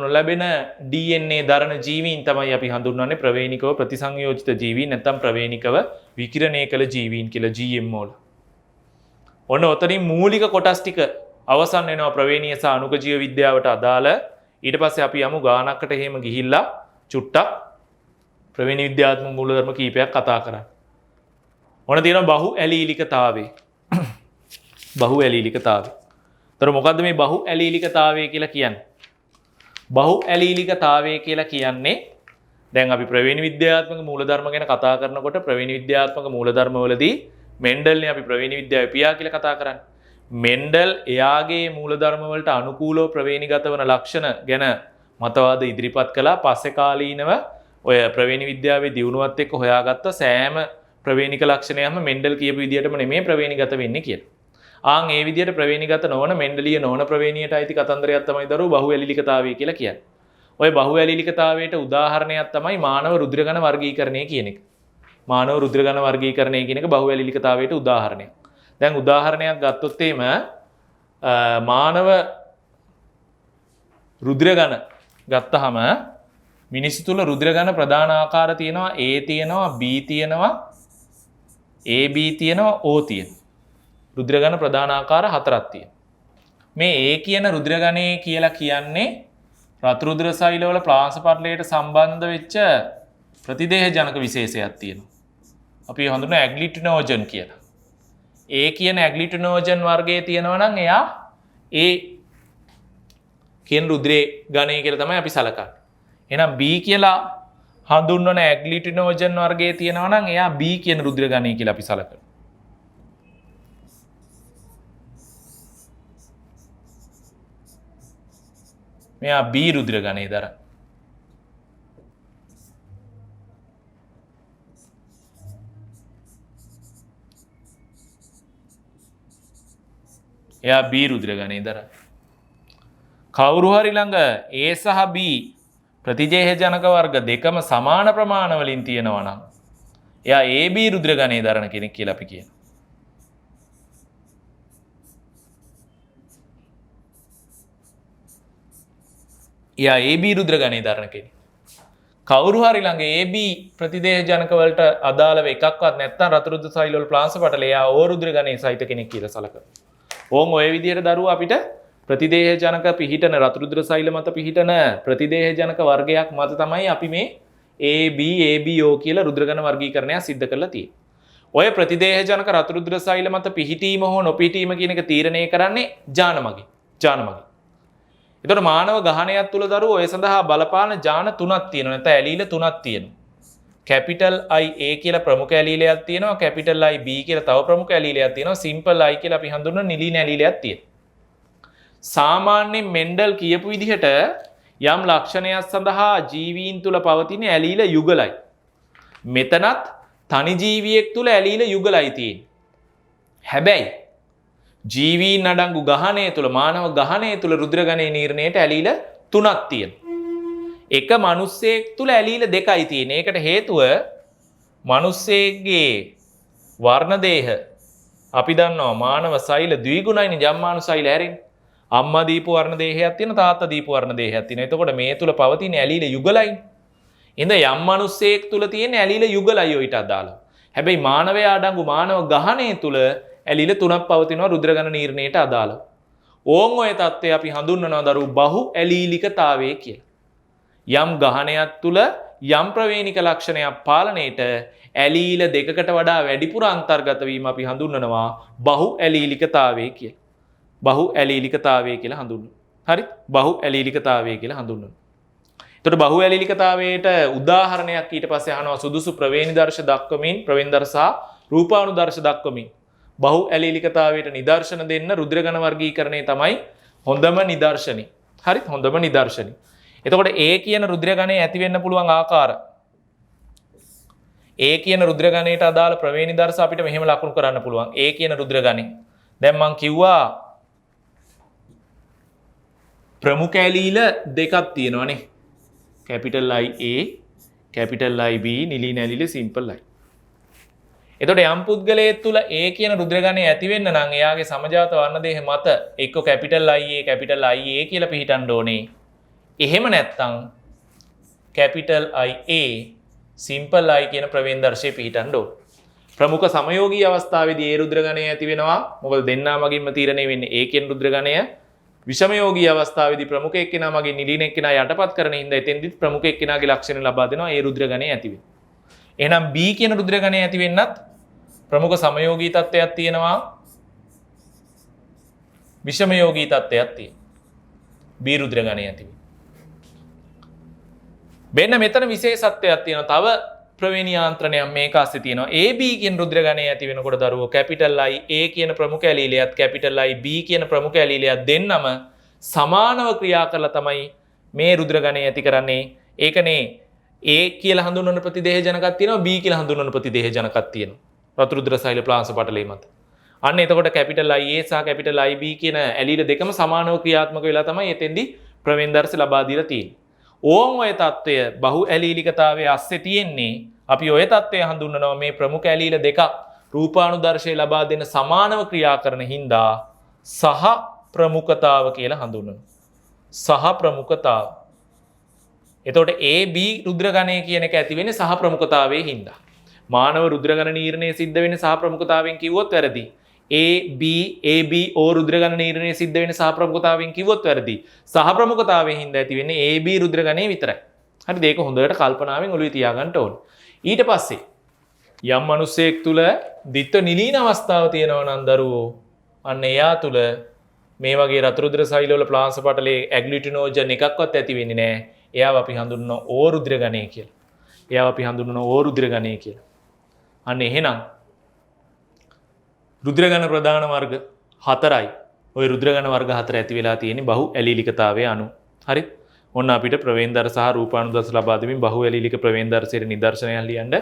නොලැබෙන DNA දරන ජීවීන් තමයි අපි හඳුන්වන්නේ ප්‍රවේණිකව ප්‍රතිසංයෝජිත ජීවීන් නැත්නම් ප්‍රවේණිකව විකිරණය කළ ජීවීන් කියලා GMO වල. ඔන්න ඔතනින් මූලික කොටස් ටික අවසන් වෙනවා ප්‍රවේණීය සහ අණුක ජීව විද්‍යාවට අදාළ. ඊට පස්සේ අපි යමු ගානකට එහෙම ගිහිල්ලා චුට්ටක් ප්‍රවේණී විද්‍යාත්මක මූලධර්ම කීපයක් කතා කරන්න. ඔන්න තියෙනවා බහු ඇලීලිකතාවය. බහු ඇලීලිකතාවය. තර මොකද්ද මේ බහු ඇලීලිකතාවය කියලා කියන්නේ? බහු ඇලීලිකතාවය කියලා කියන්නේ දැන් අපි ප්‍රවේණී විද්‍යාත්මක මූලධර්ම ගැන කතා කරනකොට ප්‍රවේණී විද්‍යාත්මක මූලධර්ම වලදී මෙන්ඩල්නේ අපි ප්‍රවේණී විද්‍යාවේ පියා කියලා කතා කරන්නේ. මෙන්ඩල් එයාගේ මූලධර්ම වලට අනුකූලව ප්‍රවේණීගත වන ලක්ෂණ ගැන මතවාද ඉදිරිපත් කළා. පස්සේ කාලීනව ඔය ප්‍රවේණී විද්‍යාවේ දියුණුවත් එක්ක හොයාගත්ත සෑම ප්‍රවේණික ලක්ෂණයක්ම මෙන්ඩල් කියපු විදිහටම නෙමෙයි ප්‍රවේණීගත වෙන්නේ කියලා. ආන් ඒ විදිහට ප්‍රවේණීගත නොවන මෙන්ඩලීය නොවන ප්‍රවේණියට අයිති කතන්දරයක් තමයි දරුවෝ බහු ඇලීලිකතාවය කියලා කියන්නේ. ඔය බහු ඇලීලිකතාවයට උදාහරණයක් තමයි මානව රුධිරගණ වර්ගීකරණය කියන එක. මානව රුධිරගණ වර්ගීකරණය කියන එක බහු ඇලීලිකතාවයට උදාහරණයක්. දැන් උදාහරණයක් ගත්තොත් එහෙම මානව රුධිරගණ ගත්තහම මිනිස්සු තුල රුධිරගණ ප්‍රධාන ආකාර තියෙනවා. A තියෙනවා, B තියෙනවා, AB තියෙනවා, O තියෙනවා. රුධිරගණ ප්‍රධාන ආකාර හතරක් තියෙනවා. මේ A කියන රුධිරගණේ කියලා කියන්නේ රතු රුධිර සෛලවල ප්ලාස්ම පටලයට සම්බන්ධ වෙච්ච ප්‍රතිදේහ ජනක විශේෂයක් තියෙනවා. අපි හඳුනන ඇග්ලිටිනෝජන් කියලා. A කියන ඇග්ලිටිනෝජන් වර්ගයේ තියෙනවා නම් එයා A කියන රුධිරේ ගණය කියලා තමයි අපි සලකන්නේ. එහෙනම් B කියලා හඳුන්වන ඇග්ලූටිනෝජන් වර්ගයේ තියෙනවා නම් එයා B කියන රුධිර ගණය කියලා අපි සලකනවා. මෙයා B රුධිර ගණය දරන. එයා B රුධිර ගණය දරන. කවුරු හරි ළඟ A සහ B ප්‍රතිජේහ ජනක වර්ග දෙකම සමාන ප්‍රමාණ වලින් තියෙනවා නම් එයා AB රුධිර ගණය දරන කෙනෙක් කියලා අපි කියනවා. එයා AB රුධිර ගණය දරන කෙනෙක්. කවුරු හරි ළඟ AB ප්‍රතිදේහ ජනක වලට අදාළව එකක්වත් නැත්නම් රතු රුධිර සෛල වල ප්ලාස්ම පටලය එයා O රුධිර ගණය සහිත කෙනෙක් කියලා සලකනවා. ඕන් ඔය විදිහට දරුවෝ අපිට ප්‍රතිදේහ ජනක පිහිටන රතු රුධිර සෛල මත පිහිටන ප්‍රතිදේහ ජනක වර්ගයක් මත තමයි අපි මේ AB ABO කියලා රුධිර ගණ වර්ගීකරණය සිද්ධ කරලා තියෙන්නේ. ඔය ප්‍රතිදේහ ජනක රතු රුධිර සෛල මත පිහිටීම හෝ නොපිහිටීම කියන එක තීරණය කරන්නේ ජාන මගින්. එතකොට මානව ගහණයක් තුල දරුවෝ ඔය සඳහා බලපාන ජාන තුනක් තියෙනවා. නැත්නම් ඇලීල තුනක් තියෙනවා. කැපිටල් IA කියලා ප්‍රමුඛ ඇලීලයක් තියෙනවා. කැපිටල් IB කියලා තව ප්‍රමුඛ ඇලීලයක් තියෙනවා. සිම්පල් I කියලා අපි හඳුන්වන නිලීන ඇලීලයක් තියෙනවා. සාමාන්‍යයෙන් මෙන්ඩල් කියපු විදිහට යම් ලක්ෂණයක් සඳහා ජීවීන් තුල පවතින ඇලීල යුගලයි. මෙතනත් තනි ජීවියෙක් තුල ඇලීල යුගලයි තියෙන්නේ. හැබැයි ජීවීන් අඩංගු ගහණය තුල මානව ගහණය තුල රුධිර ගණයේ නිර්ණයට ඇලීල තුනක් තියෙනවා. එක මිනිස්සෙක් තුල ඇලීල දෙකයි තියෙන්නේ. ඒකට හේතුව මිනිස්සෙක්ගේ වර්ණ දේහ අපි දන්නවා මානව සෛල ද්විගුණයිනේ ජම්මාණු සෛල හැරෙන්නේ. අම්මා දීපු වර්ණ දේහයක් තියෙනවා තාත්තා දීපු වර්ණ දේහයක් තියෙනවා. එතකොට මේ තුල පවතින ඇලීල යුගලයි. ඉතින් යම් මිනිස්සෙක් තුල තියෙන ඇලීල යුගලයි ඔයිට අදාළව. හැබැයි මානවයා අඩංගු මානව ගහණය තුල ඇලීල තුනක් පවතිනවා රුධිර ගණ නිර්ණයට අදාළව. ඕන් ඔය தත්ත්වය අපි හඳුන්වනවා දරුවෝ බහු ඇලීලිකතාවය කියලා. යම් ගහණයක් තුල යම් ප්‍රවේණික ලක්ෂණයක් පාලනයේට ඇලීල දෙකකට වඩා වැඩිපුර අන්තර්ගත වීම අපි හඳුන්වනවා බහු ඇලීලිකතාවය කියලා. බහු ඇලීලිකතාවය කියලා හඳුන්වනවා. හරි? බහු ඇලීලිකතාවය කියලා හඳුන්වනවා. එතකොට බහු ඇලීලිකතාවයට උදාහරණයක් ඊට පස්සේ අහනවා සුදුසු ප්‍රවේණිදර්ශ දක්වමින් ප්‍රවේණිදර්ශ සහ රූපානුදර්ශ දක්වමින් බහු ඇලීලිකතාවයට නිදර්ශන දෙන්න රුධිර ගණ වර්ගීකරණය තමයි හොඳම නිදර්ශනය. හරි? හොඳම නිදර්ශනය. එතකොට A කියන රුධිර ගණය ඇති වෙන්න පුළුවන් ආකාර A කියන රුධිර ගණයට අදාළ ප්‍රවේණිදර්ශ අපිට මෙහෙම ලකුණු කරන්න පුළුවන්. A කියන රුධිර ගණය. දැන් මම කිව්වා ප්‍රමුඛ ඇලීල දෙකක් තියෙනවානේ. කැපිටල් IA, කැපිටල් IB, නිලීන ඇලීල සිම්පල් I. එතකොට යම් පුද්ගලයෙක් තුල A කියන රුධිර ගණය ඇති වෙන්න නම් එයාගේ සමජාත වර්ණ දේහ මත එක්ක කැපිටල් IA, කැපිටල් IA කියලා පිහිටන්න ඕනේ. එහෙම නැත්නම් කැපිටල් IA, සිම්පල් I කියන ප්‍රවේණිදර්ශය පිහිටන්න ඕනේ. ප්‍රමුඛ සමයෝගී අවස්ථාවේදී ඒ රුධිර ගණය ඇති වෙනවා. මොකද දෙන්නා මගින්ම තීරණය වෙන්නේ A කියන රුධිර ගණය. විෂමයෝගී අවස්ථාවේදී ප්‍රමුඛ එක්කෙනා මගින් නිලීන එක්කෙනා යටපත් කරන හින්දා එතෙන්දිත් ප්‍රමුඛ එක්කෙනාගේ ලක්ෂණ ලබා දෙනවා ඒ රුධිර ගණය ඇති වෙන්නේ. එහෙනම් B කියන රුධිර ගණය ඇති වෙන්නත් ප්‍රමුඛ සමයෝගී තත්ත්වයක් තියෙනවා. විෂමයෝගී තත්ත්වයක් තියෙනවා. B රුධිර ගණය ඇති වෙන්නේ. මෙන්න මෙතන විශේෂත්වයක් තියෙනවා. තව ප්‍රවේණියාන්ත්‍රණයක් මේක ASCII තියෙනවා. AB කියන රුධිර ගණය ඇති වෙනකොට දරුවෝ කැපිටල් I A කියන ප්‍රමුඛ ඇලීලයත් කැපිටල් I B කියන ප්‍රමුඛ ඇලීලයත් දෙන්නම සමානව ක්‍රියා කරලා තමයි මේ රුධිර ගණය ඇති කරන්නේ. ඒකනේ A කියලා හඳුන්වන ප්‍රතිදේහ ජනකක් තියෙනවා B කියලා හඳුන්වන ප්‍රතිදේහ ජනකක් තියෙනවා. රතු රුධිර සෛල ප්ලාස්ම පටලයේ මත. අන්න එතකොට කැපිටල් IA සහ කැපිටල් IB කියන ඇලීල දෙකම සමානව ක්‍රියාත්මක වෙලා තමයි එතෙන්දී ප්‍රවේණිදර්ශ ලබා දීලා තියෙන්නේ. ඕන් ඔය தত্ত্বය බහු ඇලීලිකතාවයේ ASCII තියෙන්නේ අපි ඔය தত্ত্বය හඳුන්වනවා මේ ප්‍රමුඛ ඇලීල දෙකක් රූපානුදර්ශය ලබා දෙන සමානව ක්‍රියා කරන හින්දා සහ ප්‍රමුඛතාව කියලා හඳුන්වනවා. සහ ප්‍රමුඛතාව. එතකොට AB රුධිර ගණය කියන එක ඇති වෙන්නේ සහ ප්‍රමුඛතාවයේ හින්දා. මානව රුධිර ගණ නිර්ණය සිද්ධ වෙන්නේ සහ ප්‍රමුඛතාවයෙන් කිව්වොත් වැරදි. ABO රුධිර ගණ නිර්ණය සිද්ධ වෙන්නේ සහ ප්‍රමුඛතාවයෙන් කිව්වොත් වැරදි. සහ ප්‍රමුඛතාවයෙන් හින්දා ඇති වෙන්නේ AB රුධිර ගණය විතරයි. හරිද? ඒක හොඳට කල්පනාවෙන් ඔළුවේ තියාගන්න ඕනේ. ඊට පස්සේ යම් මිනිසෙක් තුල ditth නිලීන අවස්ථාව තියෙනවා නම් දරුවෝ අන්න එයා තුල මේ වගේ රතු රුධිර සෛල වල ප්ලාස්ම පටලයේ ඇග්ලූටිනෝජන් එකක්වත් ඇති වෙන්නේ නැහැ. එයාව අපි හඳුන්වනවා ඕරුද්‍ර ගණය කියලා. එයාව අපි හඳුන්වනවා ඕරුද්‍ර ගණය කියලා. අන්න එහෙනම් රුධිර ගණ ප්‍රධාන වර්ග 4යි. ওই රුධිර ගණ වර්ග 4 ඇති වෙලා තියෙන්නේ බහු ඇලීලිකතාවයේ අණු. හරි? ඔන්න අපිට ප්‍රවේණදර සහ රූපානුදර්ශ ලබා දෙමින් බහු ඇලීලික ප්‍රවේණදර්ශයේ නිදර්ශනයක් ලියන්න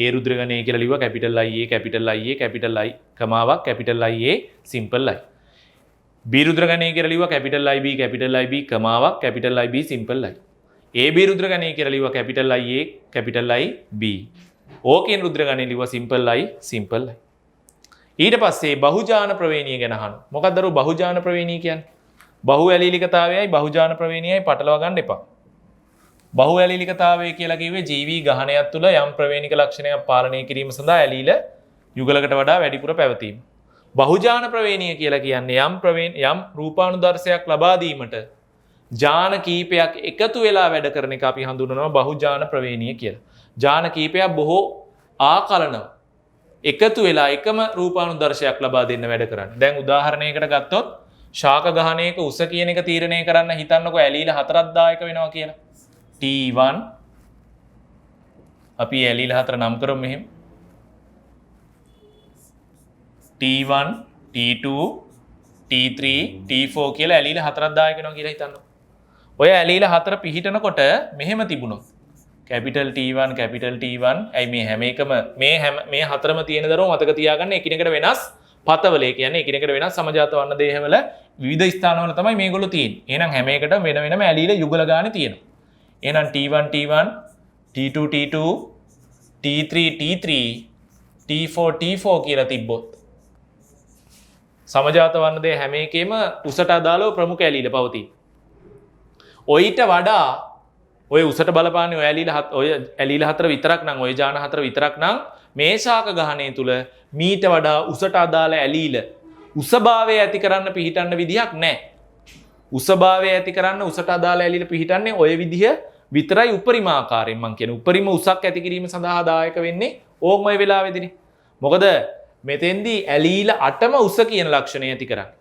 ඒ රුධිර ගණය කියලා ලිව්වා capital IA capital IA capital I කමාවක් capital IA simple I. B රුධිර ගණය කියලා ලිව්වා කැපිටල් IB කැපිටල් IB කමාවක් capital IB simple I. AB රුධිර ගණය කියලා ලිව්වා capital IA capital IB. O කියන රුධිර ගණය ලිව්වා සිම්පල් I සිම්පල් I. ඊට පස්සේ බහුජාන ප්‍රවේණිය ගැන අහනවා. මොකක්ද අර බහුජාන ප්‍රවේණිය කියන්නේ? බහු ඇලීලිකතාවයයි බහුජාන ප්‍රවේණියයි පටලවා ගන්න එපා. බහු ඇලීලිකතාවය කියලා කිව්වේ ජීවී ගහණයක් තුළ යම් ප්‍රවේණික ලක්ෂණයක් පාලනය කිරීම සඳහා ඇලීල යුගලකට වඩා වැඩිපුර පැවතීම. බහුජාන ප්‍රවේණිය කියලා කියන්නේ යම් රූපානුදර්ශයක් ලබා දීමට ජාන කීපයක් එකතු වෙලා වැඩ කරන එක අපි හඳුන්වනවා බහුජාන ප්‍රවේණිය කියලා. ජාන කීපයක් බොහෝ ආකලන එකතු වෙලා එකම රූපානුදර්ශයක් ලබා දෙන්න වැඩ කරන්නේ. දැන් උදාහරණයකට ගත්තොත් ශාක ගහණයක උස කියන එක තීරණය කරන්න හිතන්නකො ඇලීල 4ක් දායක වෙනවා කියලා. T1 අපි ඇලීල 4 නම් කරමු මෙහෙම. T1 T2 T3 T4 කියලා ඇලීල 4ක් දායක වෙනවා කියලා හිතන්නකො. ඔය ඇලීල 4 පිහිටනකොට මෙහෙම තිබුණොත් කැපිටල් T1 කැපිටල් T1 ඇයි මේ හැම එකම මේ හතරම තියෙන දරුවෝ මතක තියාගන්න එකිනෙකට වෙනස් පතවලේ කියන්නේ එකිනෙකට වෙනස් සමජාත වර්ණ දේහවල විවිධ ස්ථානවල තමයි මේගොල්ලෝ තියෙන්නේ. එහෙනම් හැම එකටම වෙන වෙනම ඇලීල යුගල ගානේ තියෙනවා. එහෙනම් T1 T1 T2 T2 T3 T3 T4 T4 කියලා තිබ්බොත් සමජාත වර්ණ දේහ හැම එකෙම උසට අදාළව ප්‍රමුඛ ඇලීල පවතී. ඔයිට වඩා ඔය උසට බලපාන්නේ ඔය ඇලීල 4 විතරක් නම් ඔය ජාන 4 විතරක් නම් මේ ශාක ගහණය තුල මීට වඩා උසට අදාළ ඇලීල උසභාවය ඇති කරන්න පිහිටන්න විදිහක් නැහැ. උසභාවය ඇති කරන්න උසට අදාළ ඇලීල පිහිටන්නේ ඔය විදිහ විතරයි උපරිම ආකාරයෙන් මං කියන්නේ. උපරිම උසක් ඇති කිරීම සඳහා දායක වෙන්නේ ඕම් ඔය වෙලාවේදීනේ. මොකද මෙතෙන්දී ඇලීල 8ම උස කියන ලක්ෂණය ඇති කරන්නේ.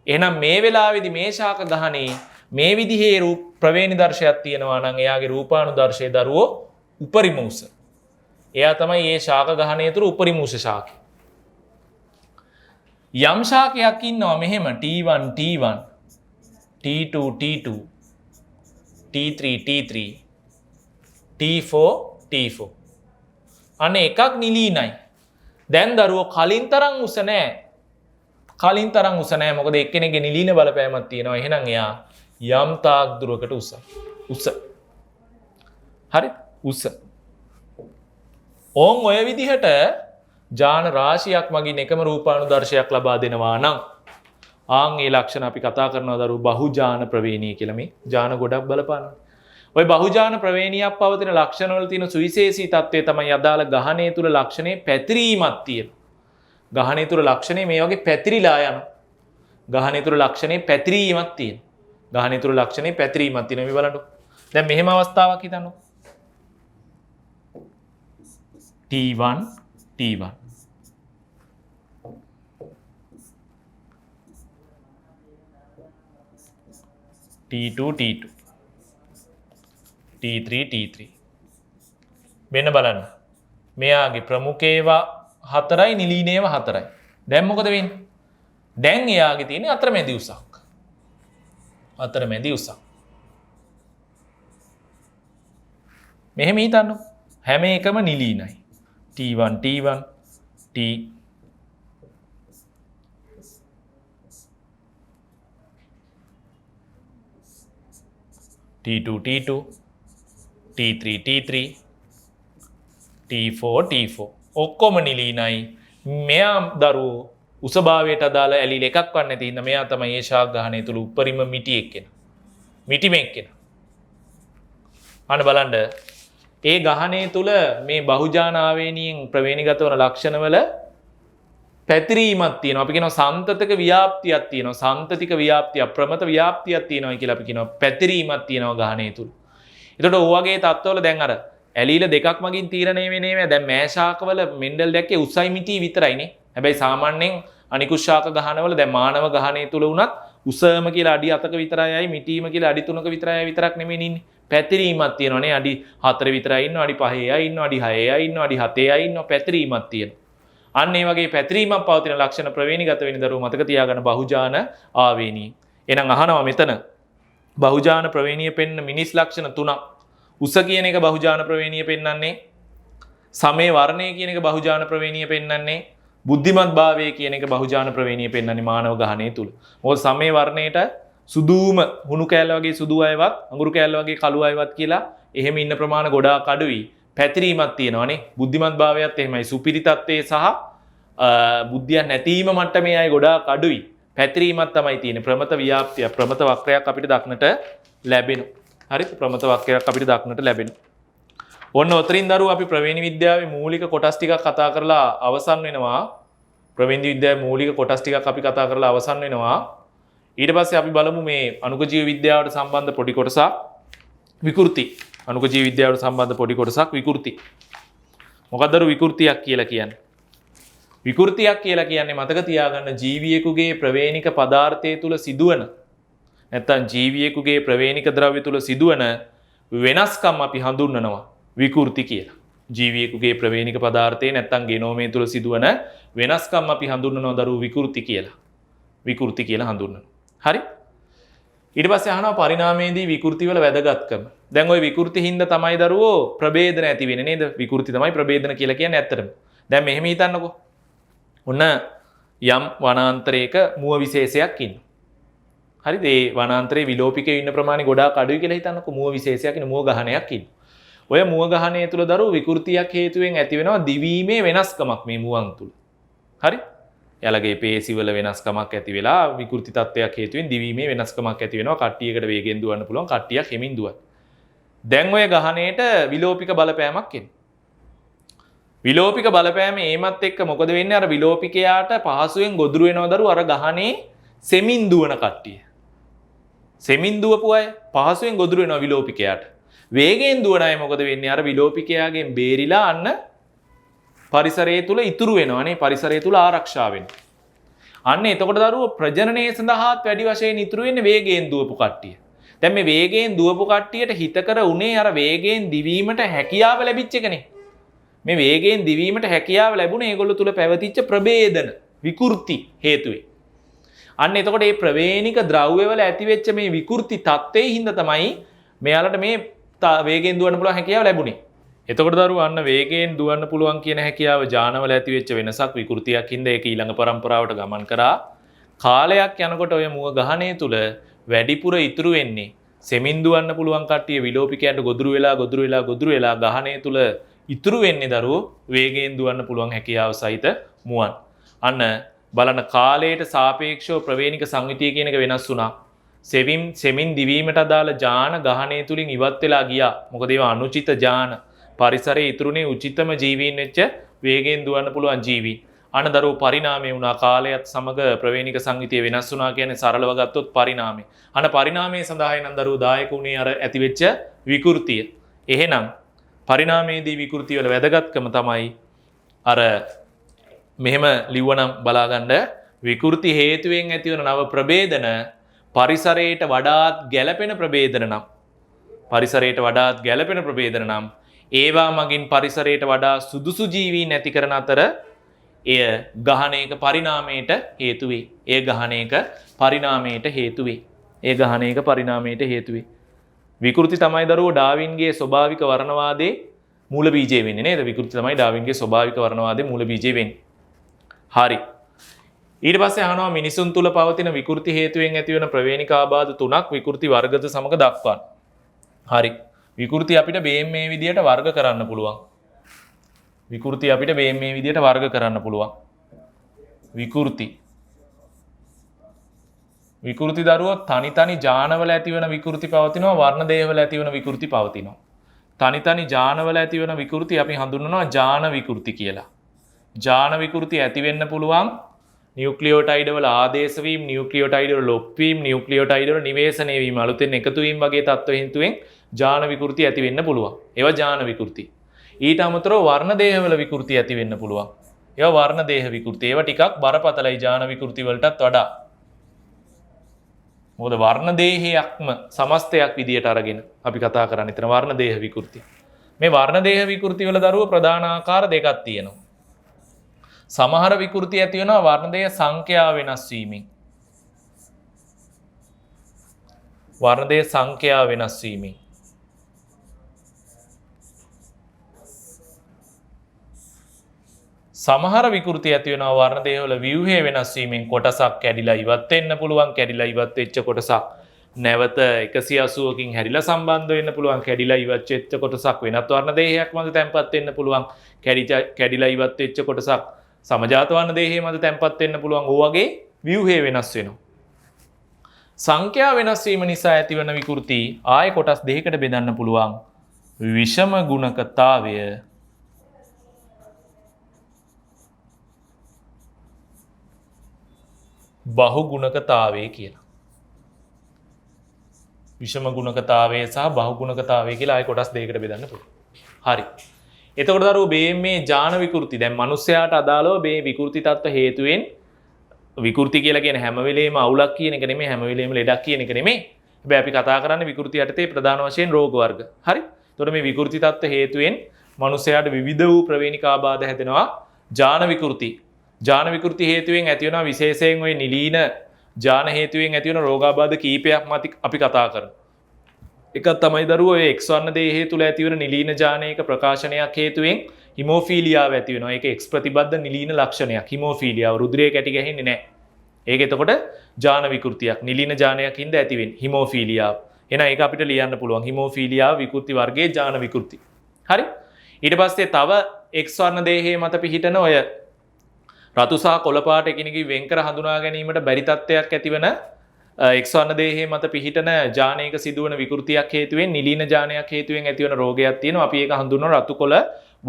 එහෙනම් මේ වෙලාවේදී මේ ශාක ගහණේ මේ විදිහේ රූප ප්‍රවේණි දර්ශයක් තියෙනවා නම් එයාගේ රූපානුදර්ශයේ දරුවෝ උපරිම උස. එයා තමයි මේ ශාක ගහණය තුර උපරිම උස ශාකය. යම් ශාකයක් ඉන්නවා මෙහෙම T1 T1 T2 T2 T3 T3 T4 T4 අනේ එකක් නිලීනයි. දැන් දරුවෝ කලින් තරම් උස නැහැ. කලින් තරම් උස නැහැ. මොකද එක්කෙනෙක්ගේ නිලීන බලපෑමක් තියෙනවා. එහෙනම් එයා යම් තාක් දුරකට උස. හරි? උස. ඕන් ඔය විදිහට ජාන රාශියක් මගින් එකම රූපානුදර්ශයක් ලබා දෙනවා නම් ආන් ඒ ලක්ෂණ අපි කතා කරනවා දරුවෝ බහුජාන ප්‍රවේණිය කියලා. මේ ජාන ගොඩක් බලපානවා. ওই බහුජාන ප්‍රවේණියක් පවතින ලක්ෂණ වල තියෙන සුවිශේෂී තත්ත්වය තමයි අදාළ ගහණය තුල ලක්ෂණේ පැතිරීමක් තියෙනවා. ගහණය තුල ලක්ෂණේ මේ වගේ පැතිරිලා යනවා. ගහණය තුල ලක්ෂණේ පැතිරීමක් තියෙනවා. ගහණය තුල ලක්ෂණේ පැතිරීමක් තියෙනවා. මේ බලන්න. දැන් මෙහෙම අවස්ථාවක් හිතන්නකො. T1 T1 T2 T2 T3 T3 මෙන්න බලන්න. මෙයාගේ ප්‍රමුඛේවා 4යි නිලීනේවා 4යි. දැන් මොකද වෙන්නේ? දැන් එයාගේ තියෙන්නේ අතරමැදි උසක්. අතරමැදි උසක්. මෙහෙම හිතන්න. හැම එකම නිලීනයි. T1 T1 T T2 T2 T3 T3 T4 T4 ඔක්කොම නිලීනයි. මෙයා දරුවෝ උසභාවයට අදාළ ඇලීල එකක් වන්න නැති හින්දා මෙයා තමයි ඒ ශාක ගහණය තුල උපරිම මිටියෙක් කෙනා. මිටිමෙක් කෙනා. අන්න බලන්න ඒ ගහණය තුල මේ බහුජාන ආවේනියෙන් ප්‍රවේණිගත වන ලක්ෂණවල පැතිරීමක් තියෙනවා. අපි කියනවා සන්තතක ව්‍යාප්තියක් තියෙනවා. සන්තතික ව්‍යාප්තිය, ප්‍රමත ව්‍යාප්තියක් තියෙනවා කියලා අපි කියනවා. පැතිරීමක් තියෙනවා ගහණය තුල. ඒතකොට ඔය වගේ තත්ත්වවල දැන් අර ඇලීල දෙකක් මගින් තීරණය වෙන්නේ නෑ. දැන් මෑ ශාකවල මෙන්ඩල් දැක්කේ උසයි මිටි විතරයිනේ. හැබැයි සාමාන්‍යයෙන් අනිකුත් ශාක ගහනවල දැන් මානව ගහණය තුල උනත් උසම කියලා අඩි 7ක විතරයි මිටිම කියලා අඩි 3ක විතරයි විතරක් නෙමෙයි ඉන්නේ. පැතිරීමක් තියෙනවානේ. අඩි 4 විතරයි ඉන්නවා, අඩි 5 අය ඉන්නවා, අඩි 6 අය ඉන්නවා, අඩි 7 අය ඉන්නවා. පැතිරීමක් තියෙනවා. අන්න ඒ වගේ පැතිරීමක් පවතින ලක්ෂණ ප්‍රවේණිගත වෙන දරුවෝ මතක තියාගන්න බහුජාන ආවේනී. එහෙනම් අහනවා මෙතන බහුජාන ප්‍රවේණිය පෙන්න මිනිස් ලක්ෂණ 3ක්. උස කියන එක බහුජාන ප්‍රවේණිය පෙන්නන්නේ. සමේ වර්ණය කියන එක බහුජාන ප්‍රවේණිය පෙන්නන්නේ. බුද්ධිමත් භාවය කියන එක බහුජාන ප්‍රවේණිය පෙන්නන්නේ මානව ගහණය තුල. මොකද සමේ වර්ණයට සුදුම හුණු කෑල්ල වගේ සුදු අයවත් අඟුරු කෑල්ල වගේ කළු අයවත් කියලා එහෙම ඉන්න ප්‍රමාණ ගොඩාක් අඩුයි. පැතිරීමක් තියෙනවානේ. බුද්ධිමත් භාවයත් එහෙමයි. සුපිරි තත්ත්වයේ සහ බුද්ධිය නැතිවීම මට්ටමේ අය ගොඩාක් අඩුයි. පැතිරීමක් තමයි තියෙන්නේ. ප්‍රමත ව්‍යාප්තිය ප්‍රමත වක්‍රයක් අපිට දක්නට ලැබෙනවා. හරි ප්‍රමත වක්‍රයක් අපිට දක්නට ලැබෙනවා. ඔන්න ඔතරින් දරුවෝ අපි ප්‍රවේණි විද්‍යාවේ මූලික කොටස් ටිකක් කතා කරලා අවසන් වෙනවා. ප්‍රවේණි විද්‍යාවේ මූලික කොටස් ටිකක් අපි කතා කරලා අවසන් වෙනවා. ඊට පස්සේ අපි බලමු මේ අණුක ජීව විද්‍යාවට සම්බන්ධ පොඩි කොටසක් විකෘති. අණුක ජීව විද්‍යාවට සම්බන්ධ පොඩි කොටසක් විකෘති. මොකක්ද විකෘතියක් කියලා කියන්නේ? විකෘතියක් කියලා කියන්නේ මතක තියාගන්න ජීවියෙකුගේ ප්‍රවේණික පදාර්ථය තුල සිදුවන නැත්නම් ජීවියෙකුගේ ප්‍රවේණික ද්‍රව්‍ය තුල සිදුවන වෙනස්කම් අපි හඳුන්වනවා විකෘති කියලා. ජීවියෙකුගේ ප්‍රවේණික පදාර්ථයේ නැත්නම් ගෙනෝමය තුල සිදුවන වෙනස්කම් අපි හඳුන්වනවා දරුවෝ විකෘති කියලා. විකෘති කියලා හඳුන්වනවා. හරි? ඊට පස්සේ අහනවා පරිණාමයේදී විකෘති වල වැදගත්කම. දැන් ওই විකෘති හින්දා තමයි දරුවෝ ප්‍රභේදන ඇති වෙන්නේ නේද? විකෘති තමයි ප්‍රභේදන කියලා කියන්නේ ඇත්තටම. දැන් මෙහෙම හිතන්නකෝ. ඔන්න යම් වනාන්තරයක මුව විශේෂයක් ඉන්නවා. හරිද? ඒ වනාන්තරයේ විලෝපිකයෝ ඉන්න ප්‍රමාණය ගොඩාක් අඩුයි කියලා හිතන්නකෝ. මුව විශේෂයක් ඉන්න මුව ගහණයක් ඉන්නවා. ඔය මුව ගහණය තුල දරුවෝ විකෘතියක් හේතුවෙන් ඇති වෙනවා දිවීමේ වෙනස්කමක් මේ මුවන් තුල. හරි? එයාලගේ පේශිවල වෙනස්කමක් ඇති වෙලා විකෘති තත්ත්වයක් හේතුවෙන් දිවීමේ වෙනස්කමක් ඇති වෙනවා. කට්ටියකට වේගෙන් දුවන්න පුළුවන්, කට්ටියක් හෙමින් දුවන. දැන් ඔය ගහණයට විලෝපික බලපෑමක් එනවා. විලෝපික බලපෑම ඒමත් එක්ක මොකද වෙන්නේ? අර විලෝපිකයාට පහසුවෙන් ගොදුරු වෙනවා දරුවෝ අර ගහනේ සෙමින් දුවන කට්ටිය. සෙමින් දුවපු අය පහසුවෙන් ගොදුරු වෙනවා විලෝපිකයාට. වේගයෙන් දුවන අය මොකද වෙන්නේ? අර විලෝපිකයාගෙන් බේරිලා අන්න පරිසරය තුල ඉතුරු වෙනවානේ. පරිසරය තුල ආරක්ෂා වෙනවා. අන්න එතකොට දරුවෝ ප්‍රජනනය සඳහාත් වැඩි වශයෙන් ඉතුරු වෙන්නේ වේගයෙන් දුවපු කට්ටිය. දැන් මේ වේගයෙන් දුවපු කට්ටියට හිතකර උනේ අර වේගයෙන් දිවීමට හැකියාව ලැබිච්ච එකනේ. මේ වේගයෙන් දිවීමට හැකියාව ලැබුණේ ඒගොල්ලෝ තුල පැවතිච්ච ප්‍රභේදන විකෘති හේතුවේ. අන්න එතකොට මේ ප්‍රවේණික ද්‍රව්‍යවල ඇතිවෙච්ච මේ විකෘති තත්ත්වයේ හින්දා තමයි මෙයාලට මේ වේගයෙන් දුවන්න පුළුවන් හැකියාව ලැබුණේ. එතකොට දරුවෝ අන්න වේගයෙන් දුවන්න පුළුවන් කියන හැකියාව ජානවල ඇතිවෙච්ච වෙනසක් විකෘතියක් හින්දා ඒක ඊළඟ පරම්පරාවට ගමන් කරා. කාලයක් යනකොට ඔය මුව ගහණය තුල වැඩිපුර ඉතුරු වෙන්නේ සෙමින් දුවන්න පුළුවන් කට්ටිය විලෝපිකයන්ට ගොදුරු වෙලා ගහණය තුල ඉතුරු වෙන්නේ දරුවෝ වේගයෙන් දුවන්න පුළුවන් හැකියාව සහිත මුවන්. අන්න බලන කාලයට සාපේක්ෂව ප්‍රවේණික සංයුතිය කියන එක වෙනස් වුණා. සෙමින් දිවීමට අදාළ ජාන ගහණය තුලින් ඉවත් වෙලා ගියා. මොකද ඒවා අනුචිත ජාන. පරිසරයේ ඉතුරුනේ උචිතම ජීවීන් වෙච්ච වේගයෙන් දුවන්න පුළුවන් ජීවීන්. අන්න දරුවෝ පරිණාමය වුණා. කාලයත් සමග ප්‍රවේණික සංයුතිය වෙනස් වුණා කියන්නේ සරලව ගත්තොත් පරිණාමය. අන්න පරිණාමයේ සඳහා නම් දරුවෝ දායක වුණේ අර ඇතිවෙච්ච විකෘතිය. එහෙනම් පරිණාමයේදී විකෘති වල වැදගත්කම තමයි අර මෙහෙම ලිව්වනම් බලාගන්න විකෘති හේතුවෙන් ඇතිවන නව ප්‍රභේදන පරිසරයට වඩාත් ගැළපෙන ප්‍රභේදන නම් ඒවා මගින් පරිසරයට වඩා සුදුසු ජීවීන් ඇති කරන අතර එය ගහණයක පරිණාමයට හේතු වේ. විකෘති තමයි දරුවෝ ඩාවින්ගේ ස්වභාවික වර්ණවාදයේ මූල බීජය වෙන්නේ නේද? විකෘති තමයි ඩාවින්ගේ ස්වභාවික වර්ණවාදයේ මූල බීජය වෙන්නේ. හරි. ඊට පස්සේ අහනවා මිනිසුන් තුල පවතින විකෘති හේතුවෙන් ඇතිවන ප්‍රවේණික ආබාධ තුනක් විකෘති වර්ගද සමග දක්වන්න. හරි. විකෘති අපිට මේ විදිහට වර්ග කරන්න පුළුවන්. විකෘති දරුවෝ තනි ජානවල ඇතිවන විකෘති පවතිනවා, වර්ණ දේහවල ඇතිවන විකෘති පවතිනවා. තනි ජානවල ඇතිවන විකෘති අපි හඳුන්වනවා ජාන විකෘති කියලා. ජාන විකෘති ඇති වෙන්න පුළුවන් නියුක්ලියෝටයිඩ් වල ආදේශ වීම, නියුක්ලියෝටයිඩ් වල ලොප් වීම, නියුක්ලියෝටයිඩ් වල නිවේශනය වීම, අලුතෙන් එකතු වීම වගේ තත්ත්ව හේතුවෙන් ජාන විකෘති ඇති වෙන්න පුළුවන්. ඒවා ජාන විකෘති. ඊට අමතරව වර්ණ දේහවල විකෘති ඇති වෙන්න පුළුවන්. ඒවා වර්ණ දේහ විකෘති. ඒවා ටිකක් බරපතලයි ජාන විකෘති වලටත් වඩා. මොකද වර්ණ දේහයක්ම සමස්තයක් විදියට අරගෙන අපි කතා කරන්නේ එතන වර්ණ දේහ විකෘති. මේ වර්ණ දේහ විකෘති වල දරුවෝ ප්‍රධාන ආකාර දෙකක් තියෙනවා. සමහර විකෘති ඇති වෙනවා වර්ණ දේහ සංඛ්‍යාව වෙනස් වීමෙන්. වර්ණ දේහ සංඛ්‍යාව වෙනස් වීමෙන්. සමහර විකෘති ඇති වෙනවා වර්ණ දේහ වල ව්‍යුහය වෙනස් වීමෙන් කොටසක් කැඩිලා ඉවත් වෙන්න පුළුවන්. කැඩිලා ඉවත් වෙච්ච කොටසක් නැවත 180කින් හැරිලා සම්බන්ධ වෙන්න පුළුවන්. කැඩිලා ඉවත් වෙච්ච කොටසක් වෙනත් වර්ණ දේහයක් මත තැන්පත් වෙන්න පුළුවන්. කැඩිලා ඉවත් වෙච්ච කොටසක් සමජාත වර්ණ දේහයේ මත තැන්පත් වෙන්න පුළුවන්. ඕ වගේ ව්‍යුහය වෙනස් වෙනවා. සංඛ්‍යා වෙනස් වීම නිසා ඇතිවන විකෘති ආය කොටස් දෙකකට බෙදන්න පුළුවන්. විෂම ගුණකතාවය බහුගුණකතාවය කියලා. විෂම ගුණකතාවය සහ බහුගුණකතාවය කියලා ආය කොටස් දෙකකට බෙදන්න පුළුවන්. හරි. එතකොට දරුවෝ මේ ජාන විකෘති දැන් මිනිස්යාට අදාළව මේ විකෘති තත්ත්ව හේතුවෙන් විකෘති කියලා කියන හැම වෙලේම අවුලක් කියන එක නෙමෙයි හැම වෙලේම ලෙඩක් කියන එක නෙමෙයි. හැබැයි අපි කතා කරන්නේ විකෘති යටතේ ප්‍රධාන වශයෙන් රෝග වර්ග. හරි. එතකොට මේ විකෘති තත්ත්ව හේතුවෙන් මිනිස්යාට විවිධ වූ ප්‍රවේණිකාබාධ හැදෙනවා. ජාන විකෘති. ජාන විකෘති හේතුවෙන් ඇති වෙනවා විශේෂයෙන් ওই නිලීන ජාන හේතුවෙන් ඇති වෙන රෝගාබාධ කීපයක් මත අපි කතා කරමු. එකක් තමයි දරුවෝ ඔය X වර්ණ දේහය තුල ඇති වෙන නිලීන ජානයක ප්‍රකාශනයක් හේතුවෙන් හිමෝෆීලියාව ඇති වෙනවා. ඒක X ප්‍රතිබද්ධ නිලීන ලක්ෂණයක්. හිමෝෆීලියාව රුධිරයේ කැටි ගැහෙන්නේ නැහැ. ඒක එතකොට ජාන විකෘතියක්. නිලීන ජානයකින්ද ඇති වෙන්නේ හිමෝෆීලියාව. එහෙනම් ඒක අපිට ලියන්න පුළුවන්. හිමෝෆීලියාව විකෘති වර්ගයේ ජාන විකෘති. හරි? ඊට පස්සේ තව X වර්ණ දේහයේ මත පිහිටන ඔය රතු සහ කොළ පාට එකිනෙකින් වෙන් කර හඳුනා ගැනීමට බැරි තත්ත්වයක් ඇතිවන X වර්ණ දේහයේ මත පිහිටන ජානයක සිදුවන විකෘතියක් හේතුවෙන් නිලීන ජානයක් හේතුවෙන් ඇතිවන රෝගයක් තියෙනවා. අපි ඒක හඳුන්වනවා රතු කොළ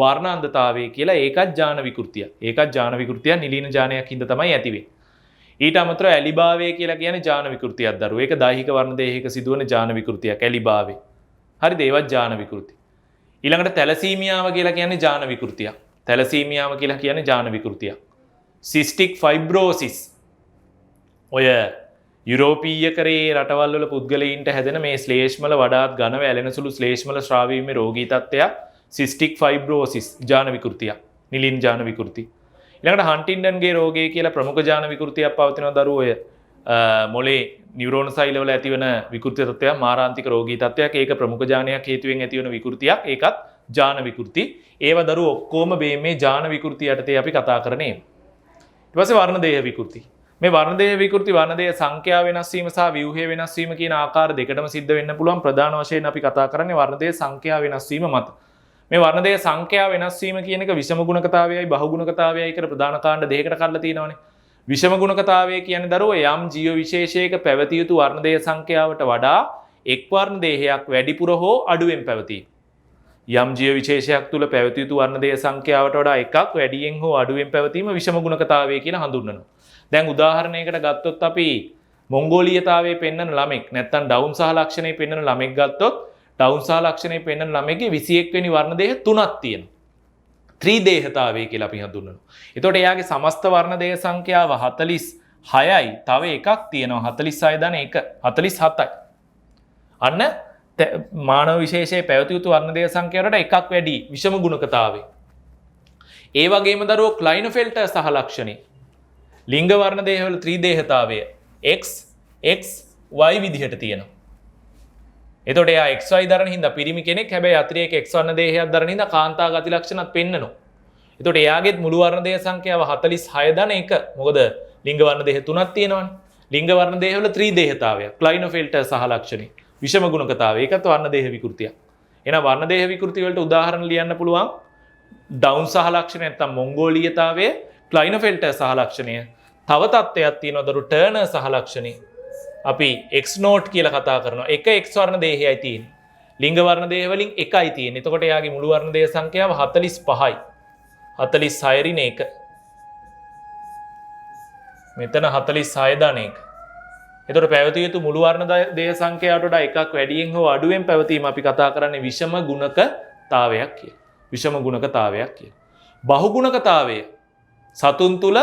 වර්ණාන්ධතාවය කියලා. ඒකත් ජාන විකෘතියක්. ඒකත් ජාන විකෘතියක් නිලීන ජානයක් හින්දා තමයි ඇති වෙන්නේ. ඊට අමතරව ඇලිභාවය කියලා කියන්නේ ජාන විකෘතියක් දරුවෝ. ඒක දෛහික වර්ණ දේහයක සිදුවන ජාන විකෘතියක් ඇලිභාවය. හරිද? ඒවත් ජාන විකෘති. ඊළඟට තැලසීමියාව කියලා කියන්නේ ජාන විකෘතියක්. තැලසීමියාව කියලා කියන්නේ ජාන විකෘතියක්. සිස්ටික් ෆයිබ්‍රෝසිස් ඔය යුරෝපීය කරේ රටවල් වල පුද්ගලයින්ට හැදෙන මේ ශ්ලේෂ්මල වඩාත් ඝන වැලෙන සුළු ශ්ලේෂ්මල ශ්‍රාවීමේ රෝගී තත්ත්වයක් සිස්ටික් ෆයිබ්‍රෝසිස් ජාන විකෘතියක්. නිලින් ජාන විකෘති. ඊළඟට හන්ටින්ඩන්ගේ රෝගය කියලා ප්‍රමුඛ ජාන විකෘතියක් පවතිනවා දරුවෝ ඔය මොලේ නියුරෝන සෛලවල ඇතිවන විකෘති තත්ත්වයක් මාරාන්තික රෝගී තත්ත්වයක්. ඒක ප්‍රමුඛ ජානයක් හේතුවෙන් ඇතිවන විකෘතියක්. ඒකත් ජාන විකෘති. ඒව දරුවෝ ඔක්කොම මේ ජාන විකෘති යටතේ අපි කතා කරන්නේ. ඊට පස්සේ වර්ණ දේහ විකෘති. මේ වර්ණ දේහ විකෘති වර්ණ දේහ සංඛ්‍යාව වෙනස් වීම සහ ව්‍යුහය වෙනස් වීම කියන ආකාර දෙකටම සිද්ධ වෙන්න පුළුවන්. ප්‍රධාන වශයෙන් අපි කතා කරන්නේ වර්ණ දේහ සංඛ්‍යාව වෙනස් වීම මත. මේ වර්ණ දේහ සංඛ්‍යාව වෙනස් වීම කියන එක විෂම ගුණකතාවයයි බහු ගුණකතාවයයි කියලා ප්‍රධාන කාණ්ඩ දෙකකට කඩලා තියෙනවානේ. විෂම ගුණකතාවය කියන්නේ දරුවෝ යම් ජීව විශේෂයක පැවතිය යුතු වර්ණ දේහ සංඛ්‍යාවට වඩා එක් වර්ණ දේහයක් වැඩිපුර හෝ අඩුවෙන් පැවතී. යම් ජීව විශේෂයක් තුළ පැවතිය යුතු වර්ණ දේහ සංඛ්‍යාවට වඩා එකක් වැඩියෙන් හෝ අඩුවෙන් පැවතීම විෂම ගුණකතාවය කියලා හඳුන්වනවා. දැන් උදාහරණයකට ගත්තොත් අපි මොංගෝලීයතාවයේ පෙන්වන ළමෙක් නැත්නම් ඩවුන් සහ ලක්ෂණේ පෙන්වන ළමෙක් ගත්තොත් ඩවුන් සහ ලක්ෂණේ පෙන්වන ළමෙක්ගේ 21 වෙනි වර්ණ දේහ 3ක් තියෙනවා. ත්‍රිදේහතාවය කියලා අපි හඳුන්වනවා. එතකොට එයාගේ සමස්ත වර්ණ දේහ සංඛ්‍යාව 46යි. තව එකක් තියෙනවා 46 දන 1 47යි. අන්න මානව විශේෂයේ පැවතිය යුතු වර්ණ දේහ සංඛ්‍යාවට එකක් වැඩි විෂම ගුණකතාවය. ඒ වගේම දරුවෝ ක්ලයිනෆෙල්ටර් සහ ලක්ෂණේ ලිංග වර්ණ දේහවල ත්‍රිදේහතාවය X X Y විදිහට තියෙනවා. එතකොට එයා XY දරන හින්දා පිරිමි කෙනෙක්. හැබැයි අතිරේක X වර්ණ දේහයක් දරන හින්දා කාන්තා ගති ලක්ෂණත් පෙන්නනවා. එතකොට එයාගෙත් මුළු වර්ණ දේහ සංඛ්‍යාව 46 දන 1. මොකද ලිංග වර්ණ දේහ 3ක් තියෙනවානේ. ලිංග වර්ණ දේහවල ත්‍රිදේහතාවය ක්ලයිනෆෙල්ටර් සහ ලක්ෂණේ විෂම ගුණකතාවය. ඒකත් වර්ණ දේහ විකෘතියක්. එහෙනම් වර්ණ දේහ විකෘති වලට උදාහරණ ලියන්න පුළුවන් ඩවුන් සහ ලක්ෂණය නැත්නම් මොංගෝලීයතාවය, ක්ලයිනෆෙල්ටර් සහ ලක්ෂණය. තව තත්ත්වයක් තියෙනවා දරු ටර්නර් සහ ලක්ෂණය. අපි X නෝට් කියලා කතා කරනවා. එක X වර්ණ දේහයයි තියෙන්නේ. ලිංග වර්ණ දේහ වලින් එකයි තියෙන්නේ. එතකොට එයාගේ මුළු වර්ණ දේහ සංඛ්‍යාව 45යි. 46 රින 1. මෙතන 46 දන 1. එතකොට පැවතිය යුතු මුළු වර්ණ දේහ සංඛ්‍යාවට වඩා එකක් වැඩියෙන් හෝ අඩුවෙන් පැවතීම අපි කතා කරන්නේ විෂම ගුණකතාවයක් කියලා. විෂම ගුණකතාවයක් කියලා. බහු ගුණකතාවය සතුන් තුල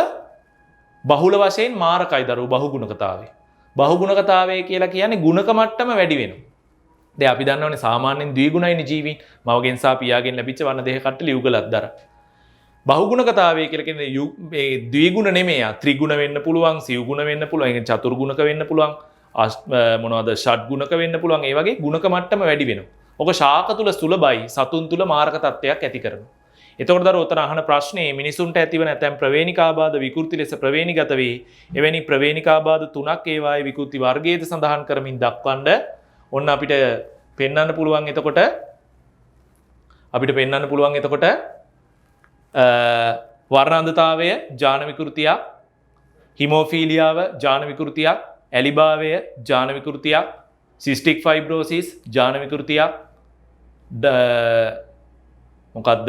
බහුල වශයෙන් මාරකයි දරුවෝ බහු ගුණකතාවය. බහුගුණකතාවය කියලා කියන්නේ ගුණක මට්ටම වැඩි වෙනවා. දැන් අපි දන්නවනේ සාමාන්‍යයෙන් ද්විගුණයිනේ ජීවීන්. මවගෙන් සහ පියාගෙන් ලැබිච්ච වර්ණ දෙක කට්ටල යුගලක් දර. බහුගුණකතාවය කියලා කියන්නේ මේ ද්විගුණ නෙමෙයි. ත්‍රිගුණ වෙන්න පුළුවන්, සිව්ගුණ වෙන්න පුළුවන්, ඒ චතුර්ගුණක වෙන්න පුළුවන්, මොනවද ෂඩ්ගුණක වෙන්න පුළුවන්. ඒ වගේ ගුණක මට්ටම වැඩි වෙනවා. ඔක ශාක තුල සුලභයි, සතුන් තුල මාරක තත්ත්වයක් ඇති කරනවා. එතකොට දර උතන අහන ප්‍රශ්නේ මිනිසුන්ට ඇතිවන ඇතැම් ප්‍රවේණිකාබාධ විකෘති ලෙස ප්‍රවේණිගත වේ. එවැනි ප්‍රවේණිකාබාධ තුනක් ඒවායේ විකෘති වර්ගයේද සඳහන් කරමින් දක්වන්න ඔන්න අපිට පෙන්වන්න පුළුවන්. එතකොට වර්ණාන්ධතාවය ජාන විකෘතියක්, හිමෝෆීලියාව ජාන විකෘතියක්, ඇලිභාවය ජාන විකෘතියක්, සිස්ටික් ෆයිබ්‍රෝසිස් ජාන විකෘතියක්, මොකද්ද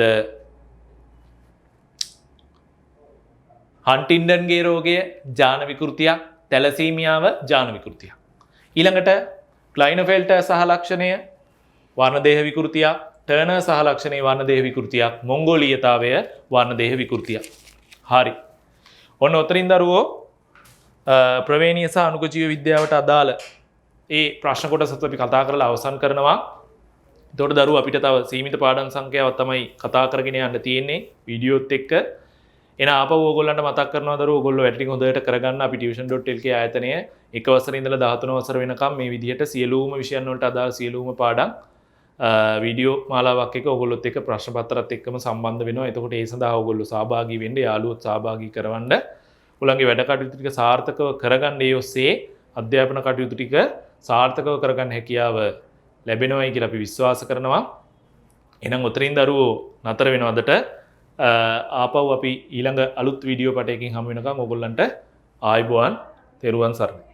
හන්ටින්ඩන්ගේ රෝගය ජාන විකෘතියක්, තැලසීමියාව ජාන විකෘතියක්. ඊළඟට ක්ලයිනෆෙල්ටර් සහලක්ෂණය වර්ණදේහ විකෘතියක්, ටර්නර් සහලක්ෂණයේ වර්ණදේහ විකෘතියක්, මොංගෝලීයතාවය වර්ණදේහ විකෘතියක්. හරි. ඔන්න උතරින් දරුවෝ ප්‍රවේණීය සහ අනුකජීව විද්‍යාවට අදාළ ඒ ප්‍රශ්න කොටස අපි කතා කරලා අවසන් කරනවා. එතකොට දරුවෝ අපිට තව සීමිත පාඩම් සංඛ්‍යාවක් තමයි කතා කරගෙන යන්න තියෙන්නේ වීඩියෝත් එක්ක. එන ආපහු ඕගොල්ලන්ට මතක් කරනවා දරුවෝ ඕගොල්ලෝ වැටටින් හොඳට කරගන්න. අපි tuition.lk ආයතනය 1 වසරේ ඉඳලා 13 වසර වෙනකම් මේ විදිහට සියලුම විෂයන් වලට අදාළ සියලුම පාඩම් වීඩියෝ මාලාවක් එක ඕගොල්ලොත් එක්ක ප්‍රශ්න පත්‍රات එක්කම සම්බන්ධ වෙනවා. එතකොට ඒ සඳහා ඕගොල්ලෝ සහභාගී වෙන්න, යාළුවොත් සහභාගී කරවන්න. ඔයගොල්ලන්ගේ වැඩ කටයුතු ටික සාර්ථකව කරගන්න, ඒ ඔස්සේ අධ්‍යාපන කටයුතු ටික සාර්ථකව කරගන්න හැකියාව ලැබෙනවයි කියලා අපි විශ්වාස කරනවා. එහෙනම් උතරින් දරුවෝ නතර වෙනවදට ආපහු අපි ඊළඟ අලුත් වීඩියෝ පටයකින් හමු වෙනකම් ඕගොල්ලන්ට ආයුබෝවන්, තෙරුවන් සරණයි.